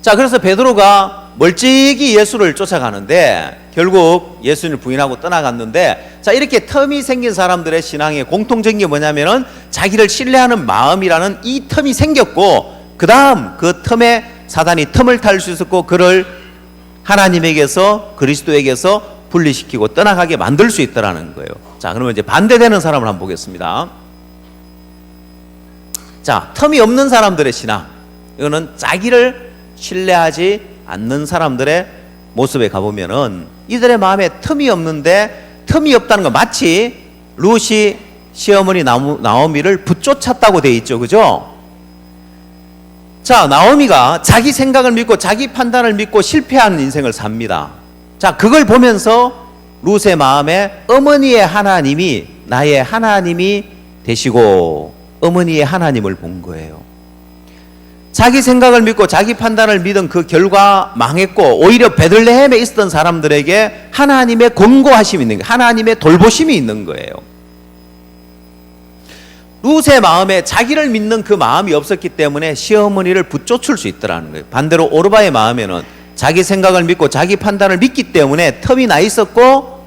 S1: 자, 그래서 베드로가 멀찍이 예수를 쫓아가는데 결국 예수님을 부인하고 떠나갔는데, 자, 이렇게 틈이 생긴 사람들의 신앙의 공통적인 게 뭐냐면은 자기를 신뢰하는 마음이라는 이 틈이 생겼고 그 다음 그 틈에 사단이 틈을 탈 수 있었고 그를 하나님에게서 그리스도에게서 분리시키고 떠나가게 만들 수 있다라는 거예요. 자, 그러면 이제 반대되는 사람을 한번 보겠습니다. 자, 틈이 없는 사람들의 신앙, 이거는 자기를 신뢰하지 않는 사람들의 모습에 가보면은 이들의 마음에 틈이 없는데, 틈이 없다는 건 마치 룻이 시어머니 나오미를 붙쫓았다고 돼 있죠, 그죠? 자, 나오미가 자기 생각을 믿고 자기 판단을 믿고 실패하는 인생을 삽니다. 자, 그걸 보면서 룻의 마음에 어머니의 하나님이 나의 하나님이 되시고 어머니의 하나님을 본 거예요. 자기 생각을 믿고 자기 판단을 믿은 그 결과 망했고 오히려 베들레헴에 있었던 사람들에게 하나님의 권고하심이 있는 거예요. 하나님의 돌보심이 있는 거예요. 룻의 마음에 자기를 믿는 그 마음이 없었기 때문에 시어머니를 붙쫓을 수 있더라는 거예요. 반대로 오르바의 마음에는 자기 생각을 믿고 자기 판단을 믿기 때문에 틈이 나 있었고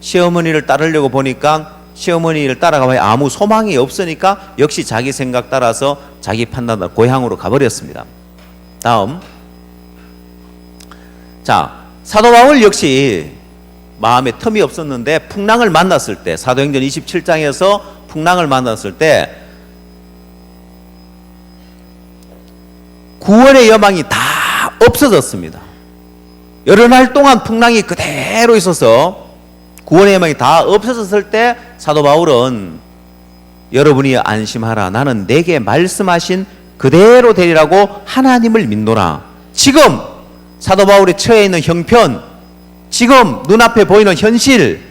S1: 시어머니를 따르려고 보니까 시어머니를 따라가봐야 아무 소망이 없으니까 역시 자기 생각 따라서 자기 판단으로 고향으로 가버렸습니다. 다음, 자, 사도 바울 역시 마음에 틈이 없었는데 풍랑을 만났을 때, 사도행전 27장에서 풍랑을 만났을 때 구원의 여망이 다 없어졌습니다. 여러 날 동안 풍랑이 그대로 있어서 구원의 여망이 다 없어졌을 때 사도 바울은 여러분이 안심하라, 나는 내게 말씀하신 그대로 되리라고 하나님을 믿노라. 지금 사도 바울이 처해 있는 형편, 지금 눈앞에 보이는 현실,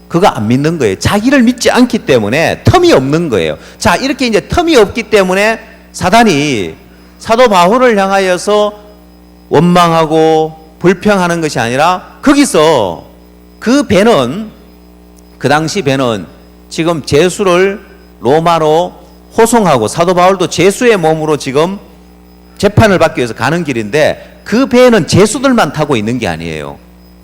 S1: 그거 안 믿는 거예요. 자기를 믿지 않기 때문에 틈이 없는 거예요. 자, 이렇게 이제 틈이 없기 때문에 사단이 사도 바울을 향하여서 원망하고 불평하는 것이 아니라 거기서 그 배는, 그 당시 배는 지금 제수를 로마로 호송하고 사도 바울도 제수의 몸으로 지금 재판을 받기 위해서 가는 길인데 그 배에는 제수들만 타고 있는 게 아니에요.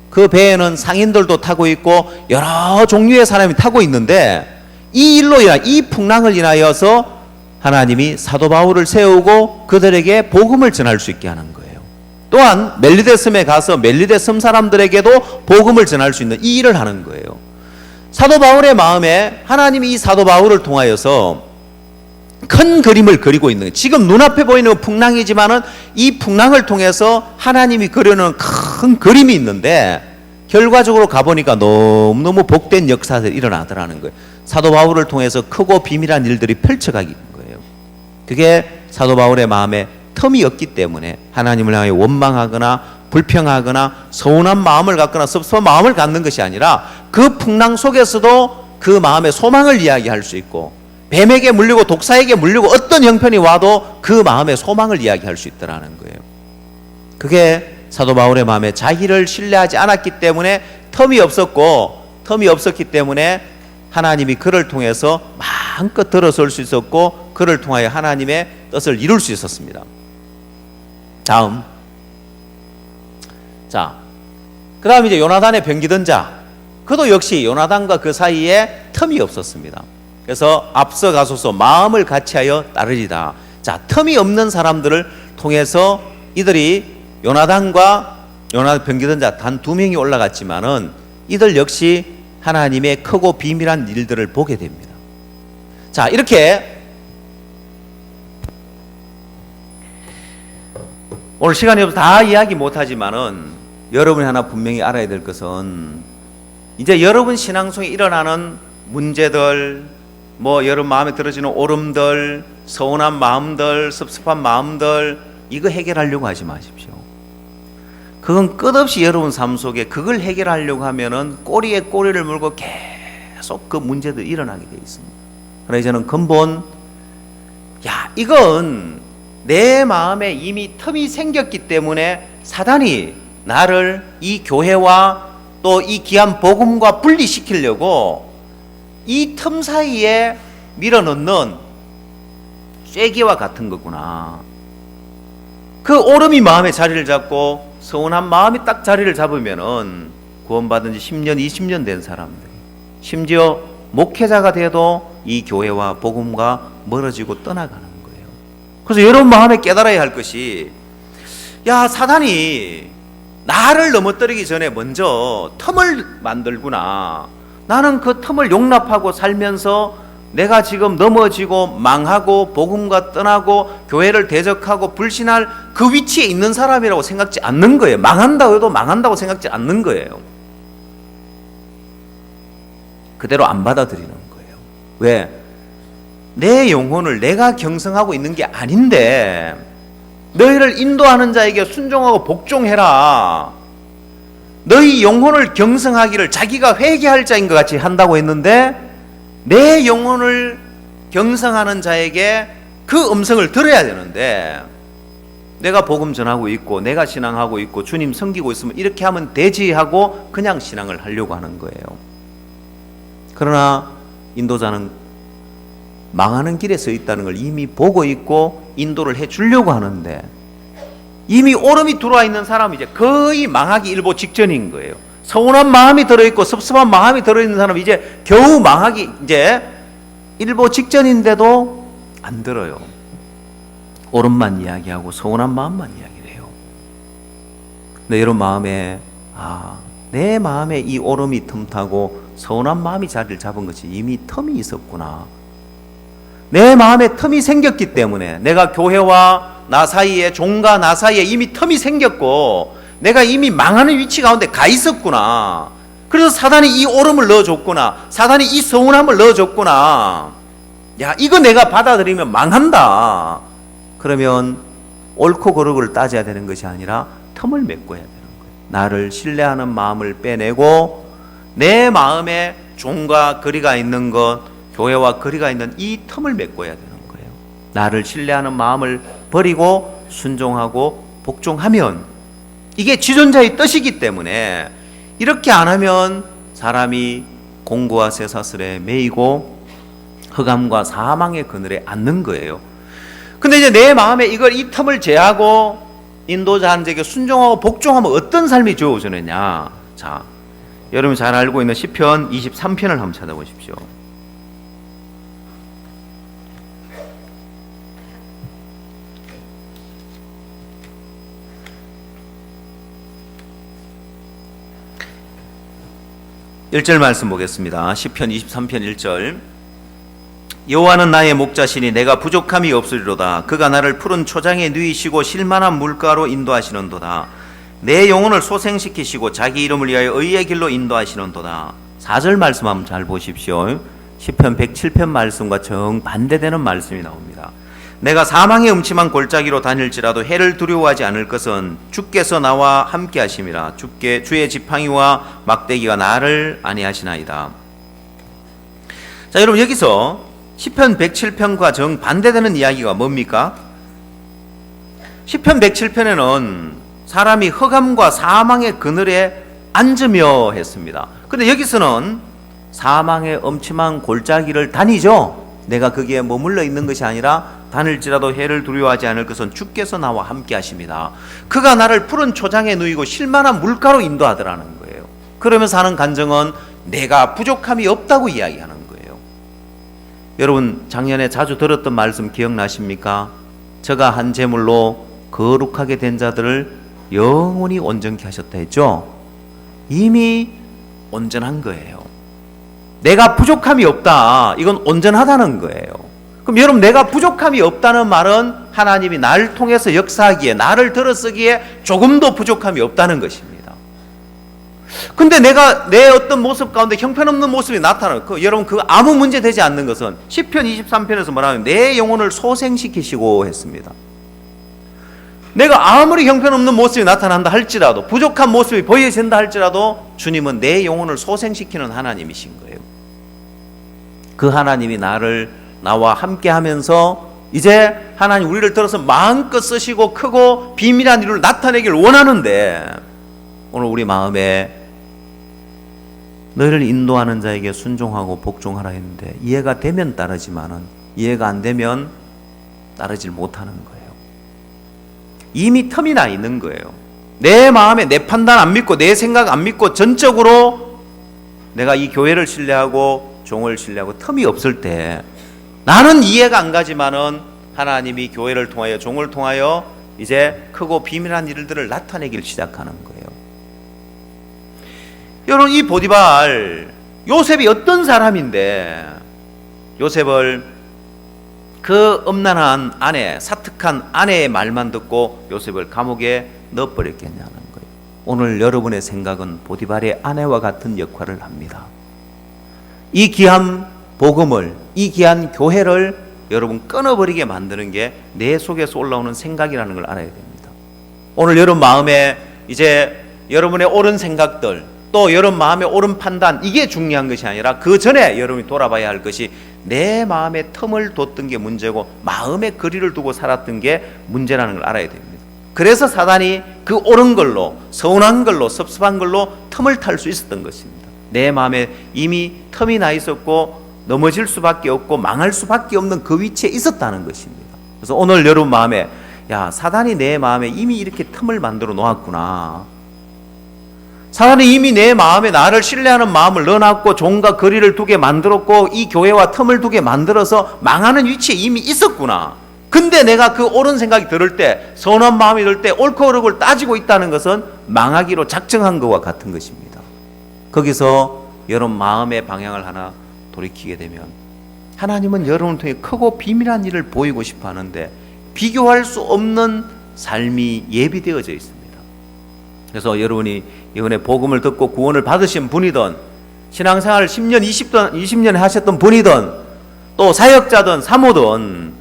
S1: 그 배에는 상인들도 타고 있고 여러 종류의 사람이 타고 있는데 이 일로 인하, 이 풍랑을 인하여서 하나님이 사도 바울을 세우고 그들에게 복음을 전할 수 있게 하는 거예요. 또한 멜리데 섬에 가서 멜리데 섬 사람들에게도 복음을 전할 수 있는 이 일을 하는 거예요. 사도 바울의 마음에 하나님이 이 사도 바울을 통하여서 큰 그림을 그리고 있는 거예요. 지금 눈앞에 보이는 풍랑이지만은 이 풍랑을 통해서 하나님이 그려놓은 큰 그림이 있는데 결과적으로 가보니까 너무너무 복된 역사들이 일어나더라는 거예요. 사도 바울을 통해서 크고 비밀한 일들이 펼쳐가기 거예요. 그게 사도 바울의 마음에 틈이 없기 때문에 하나님을 향해 원망하거나 불평하거나 서운한 마음을 갖거나 섭섭한 마음을 갖는 것이 아니라 그 풍랑 속에서도 그 마음의 소망을 이야기할 수 있고, 뱀에게 물리고 독사에게 물리고 어떤 형편이 와도 그 마음의 소망을 이야기할 수 있다는 거예요. 그게 사도 바울의 마음에 자기를 신뢰하지 않았기 때문에 틈이 없었기 때문에 하나님이 그를 통해서 마음껏 들어설 수 있었고, 그를 통하여 하나님의 뜻을 이룰 수 있었습니다. 다음, 그 다음 이제 요나단의 병기던 자, 그도 역시 요나단과 그 사이에 틈이 없었습니다. 그래서 앞서 가소서 마음을 같이하여 따르리다. 자, 틈이 없는 사람들을 통해서 이들이 요나단과 요나단 병기던 자 단 2명이 올라갔지만은 이들 역시 하나님의 크고 비밀한 일들을 보게 됩니다. 자, 이렇게 오늘 시간이 없어서 다 이야기 못하지만은 여러분이 하나 분명히 알아야 될 것은, 이제 여러분 신앙 속에 일어나는 문제들, 여러분 마음에 들어지는 오름들, 서운한 마음들, 섭섭한 마음들, 이거 해결하려고 하지 마십시오. 그건 끝없이 여러분 삶 속에 그걸 해결하려고 하면은 꼬리에 꼬리를 물고 계속 그 문제들이 일어나게 되어 있습니다. 그래서 저는 근본, 이건 내 마음에 이미 틈이 생겼기 때문에 사단이 나를 이 교회와 또 이 귀한 복음과 분리시키려고 이 틈 사이에 밀어넣는 쐐기와 같은 거구나. 그 오름이 마음에 자리를 잡고 서운한 마음이 딱 자리를 잡으면은 구원받은 지 10년, 20년 된 사람들, 심지어 목회자가 돼도 이 교회와 복음과 멀어지고 떠나가는 거예요. 그래서 여러분 마음에 깨달아야 할 것이, 사단이 나를 넘어뜨리기 전에 먼저 틈을 만들구나. 나는 그 틈을 용납하고 살면서 내가 지금 넘어지고 망하고 복음과 떠나고 교회를 대적하고 불신할 그 위치에 있는 사람이라고 생각지 않는 거예요. 망한다고 해도 망한다고 생각지 않는 거예요. 그대로 안 받아들이는 거예요. 왜? 내 영혼을 내가 경성하고 있는 게 아닌데 너희를 인도하는 자에게 순종하고 복종해라. 너희 영혼을 경성하기를 자기가 회개할 자인 것 같이 한다고 했는데, 내 영혼을 경성하는 자에게 그 음성을 들어야 되는데, 내가 복음 전하고 있고 내가 신앙하고 있고 주님 섬기고 있으면 이렇게 하면 되지 하고 그냥 신앙을 하려고 하는 거예요. 그러나 인도자는 망하는 길에 서 있다는 걸 이미 보고 있고 인도를 해 주려고 하는데, 이미 오름이 들어와 있는 사람은 이제 거의 망하기 일보 직전인 거예요. 서운한 마음이 들어있고 섭섭한 마음이 들어있는 사람은 이제 겨우 망하기 이제 일보 직전인데도 안 들어요. 오름만 이야기하고 서운한 마음만 이야기를 해요. 근데 여러분 마음에, 내 마음에 이 오름이 틈타고 서운한 마음이 자리를 잡은 것이 이미 틈이 있었구나. 내 마음에 틈이 생겼기 때문에 내가 교회와 나 사이에, 종과 나 사이에 이미 틈이 생겼고 내가 이미 망하는 위치 가운데 가 있었구나. 그래서 사단이 이 오름을 넣어줬구나. 사단이 이 서운함을 넣어줬구나. 이거 내가 받아들이면 망한다. 그러면 옳고 그르고를 따져야 되는 것이 아니라 틈을 메꿔야 되는 거예요. 나를 신뢰하는 마음을 빼내고 내 마음에 종과 거리가 있는 것, 교회와 거리가 있는 이 틈을 메꿔야 되는 거예요. 나를 신뢰하는 마음을 버리고 순종하고 복종하면, 이게 지존자의 뜻이기 때문에 이렇게 안 하면 사람이 공고와 쇠사슬에 매이고 흑암과 사망의 그늘에 앉는 거예요. 근데 이제 내 마음에 이 틈을 제하고 인도자한테게 순종하고 복종하면 어떤 삶이 주어지느냐. 자, 여러분이 잘 알고 있는 시편 23편을 한번 찾아보십시오. 일 절 말씀 보겠습니다. 시편 23편 1절. 여호와는 나의 목자시니 내가 부족함이 없으리로다. 그가 나를 푸른 초장에 누이시고 실만한 물가로 인도하시는도다. 내 영혼을 소생시키시고 자기 이름을 위하여 의의 길로 인도하시는도다. 4절 말씀 한번 잘 보십시오. 시편 107편 말씀과 정반대되는 말씀이 나옵니다. 내가 사망의 음침한 골짜기로 다닐지라도 해를 두려워하지 않을 것은 주께서 나와 함께 하심이라. 주의 지팡이와 막대기가 나를 안위하시나이다. 자, 여러분, 여기서 시편 107편과 정반대되는 이야기가 뭡니까? 시편 107편에는 사람이 흑암과 사망의 그늘에 앉으며 했습니다. 그런데 여기서는 사망의 음침한 골짜기를 다니죠. 내가 거기에 머물러 있는 것이 아니라 다닐지라도 해를 두려워하지 않을 것은 주께서 나와 함께 하십니다. 그가 나를 푸른 초장에 누이고 실만한 물가로 인도하더라는 거예요. 그러면서 하는 간증은 내가 부족함이 없다고 이야기하는 거예요. 여러분, 작년에 자주 들었던 말씀 기억나십니까? 저가 한 제물로 거룩하게 된 자들을 영원히 온전케 하셨다 했죠. 이미 온전한 거예요. 내가 부족함이 없다, 이건 온전하다는 거예요. 그럼 여러분, 내가 부족함이 없다는 말은 하나님이 나를 통해서 역사하기에, 나를 들어쓰기에 조금도 부족함이 없다는 것입니다. 근데 내가 내 어떤 모습 가운데 형편없는 모습이 나타나는 여러분, 그거 아무 문제 되지 않는 것은 시편 23편에서 뭐라면 내 영혼을 소생시키시고 했습니다. 내가 아무리 형편없는 모습이 나타난다 할지라도, 부족한 모습이 보여진다 할지라도 주님은 내 영혼을 소생시키는 하나님이신 거예요. 그 하나님이 나와 함께 하면서 이제 하나님 우리를 들어서 마음껏 쓰시고 크고 비밀한 일을 나타내기를 원하는데, 오늘 우리 마음에 너희를 인도하는 자에게 순종하고 복종하라 했는데 이해가 되면 따르지만은 이해가 안 되면 따르질 못하는 거예요. 이미 텀이 나 있는 거예요. 내 마음에 내 판단 안 믿고 내 생각 안 믿고 전적으로 내가 이 교회를 신뢰하고 종을 신뢰하고 텀이 없을 때 나는 이해가 안 가지만은 하나님이 교회를 통하여 종을 통하여 이제 크고 비밀한 일들을 나타내기를 시작하는 거예요. 여러분, 이 보디발, 요셉이 어떤 사람인데 요셉을 그 음란한 아내, 사특한 아내의 말만 듣고 요셉을 감옥에 넣어버렸겠냐는 거예요. 오늘 여러분의 생각은 보디발의 아내와 같은 역할을 합니다. 이 귀한 복음을, 이 귀한 교회를 여러분 끊어버리게 만드는 게 내 속에서 올라오는 생각이라는 걸 알아야 됩니다. 오늘 여러분 마음에 이제 여러분의 옳은 생각들, 또 여러분 마음의 옳은 판단, 이게 중요한 것이 아니라 그 전에 여러분이 돌아봐야 할 것이 내 마음에 틈을 뒀던 게 문제고 마음에 거리를 두고 살았던 게 문제라는 걸 알아야 됩니다. 그래서 사단이 그 옳은 걸로, 서운한 걸로, 섭섭한 걸로 틈을 탈 수 있었던 것입니다. 내 마음에 이미 틈이 나 있었고 넘어질 수밖에 없고 망할 수밖에 없는 그 위치에 있었다는 것입니다. 그래서 오늘 여러분 마음에, 야, 사단이 내 마음에 이미 이렇게 틈을 만들어 놓았구나, 사단이 이미 내 마음에 나를 신뢰하는 마음을 넣어놨고 종과 거리를 두게 만들었고 이 교회와 틈을 두게 만들어서 망하는 위치에 이미 있었구나. 근데 내가 그 옳은 생각이 들을 때, 선한 마음이 들 때 옳고 그르고를 따지고 있다는 것은 망하기로 작정한 것과 같은 것입니다. 거기서 여러분 마음의 방향을 하나 돌이키게 되면 하나님은 여러분을 통해 크고 비밀한 일을 보이고 싶어 하는데 비교할 수 없는 삶이 예비되어져 있습니다. 그래서 여러분이 이번에 복음을 듣고 구원을 받으신 분이든 신앙생활을 10년, 20년 하셨던 분이든 또 사역자든 사모든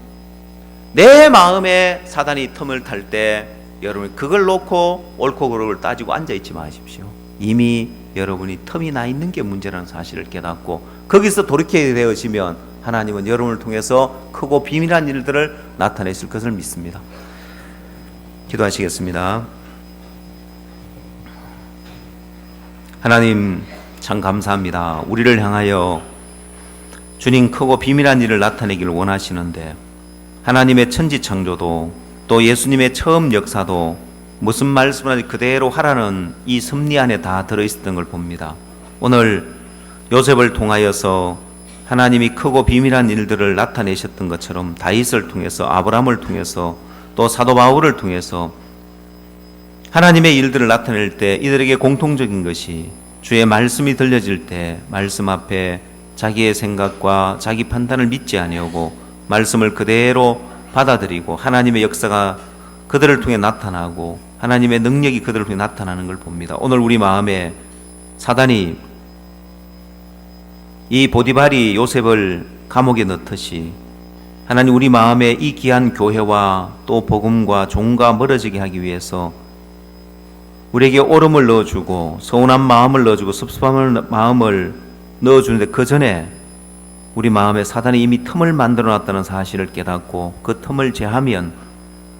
S1: 내 마음에 사단이 틈을 탈 때 여러분이 그걸 놓고 옳고 그르고를 따지고 앉아있지 마십시오. 이미 여러분이 틈이 나 있는 게 문제라는 사실을 깨닫고 거기서 돌이키게 되어지면 하나님은 여러분을 통해서 크고 비밀한 일들을 나타내실 것을 믿습니다. 기도하시겠습니다. 하나님, 참 감사합니다. 우리를 향하여 주님 크고 비밀한 일을 나타내기를 원하시는데 하나님의 천지창조도 또 예수님의 처음 역사도 무슨 말씀을 그대로 하라는 이 섭리 안에 다 들어있었던 걸 봅니다. 오늘 요셉을 통하여서 하나님이 크고 비밀한 일들을 나타내셨던 것처럼 다윗을 통해서, 아브라함을 통해서, 또 사도 바울을 통해서 하나님의 일들을 나타낼 때 이들에게 공통적인 것이 주의 말씀이 들려질 때 말씀 앞에 자기의 생각과 자기 판단을 믿지 아니하고 말씀을 그대로 받아들이고 하나님의 역사가 그들을 통해 나타나고 하나님의 능력이 그들을 통해 나타나는 걸 봅니다. 오늘 우리 마음에 사단이 이 보디발이 요셉을 감옥에 넣듯이 하나님 우리 마음에 이 귀한 교회와 또 복음과 종과 멀어지게 하기 위해서 우리에게 오름을 넣어주고 서운한 마음을 넣어주고 섭섭한 마음을 넣어주는데 그 전에 우리 마음에 사단이 이미 틈을 만들어놨다는 사실을 깨닫고 그 틈을 제하면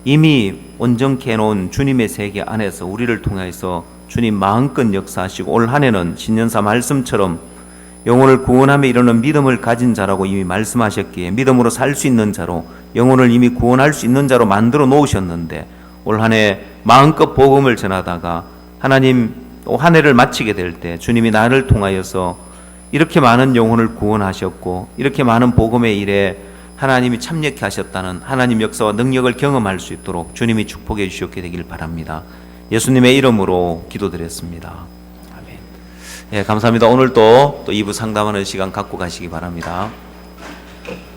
S1: 이미 온전케 해놓은 주님의 세계 안에서 우리를 통해서 주님 마음껏 역사하시고 올 한 해는 신년사 말씀처럼 영혼을 구원함에 이르는 믿음을 가진 자라고 이미 말씀하셨기에 믿음으로 살 수 있는 자로 영혼을 이미 구원할 수 있는 자로 만들어 놓으셨는데 올 한 해 마음껏 복음을 전하다가 하나님 또 한 해를 마치게 될 때 주님이 나를 통하여서 이렇게 많은 영혼을 구원하셨고 이렇게 많은 복음의 일에 하나님이 참여케 하셨다는 하나님 역사와 능력을 경험할 수 있도록 주님이 축복해 주셨게 되길 바랍니다. 예수님의 이름으로 기도드렸습니다. 아멘. 예, 감사합니다. 오늘도 또 2부 상담하는 시간 갖고 가시기 바랍니다.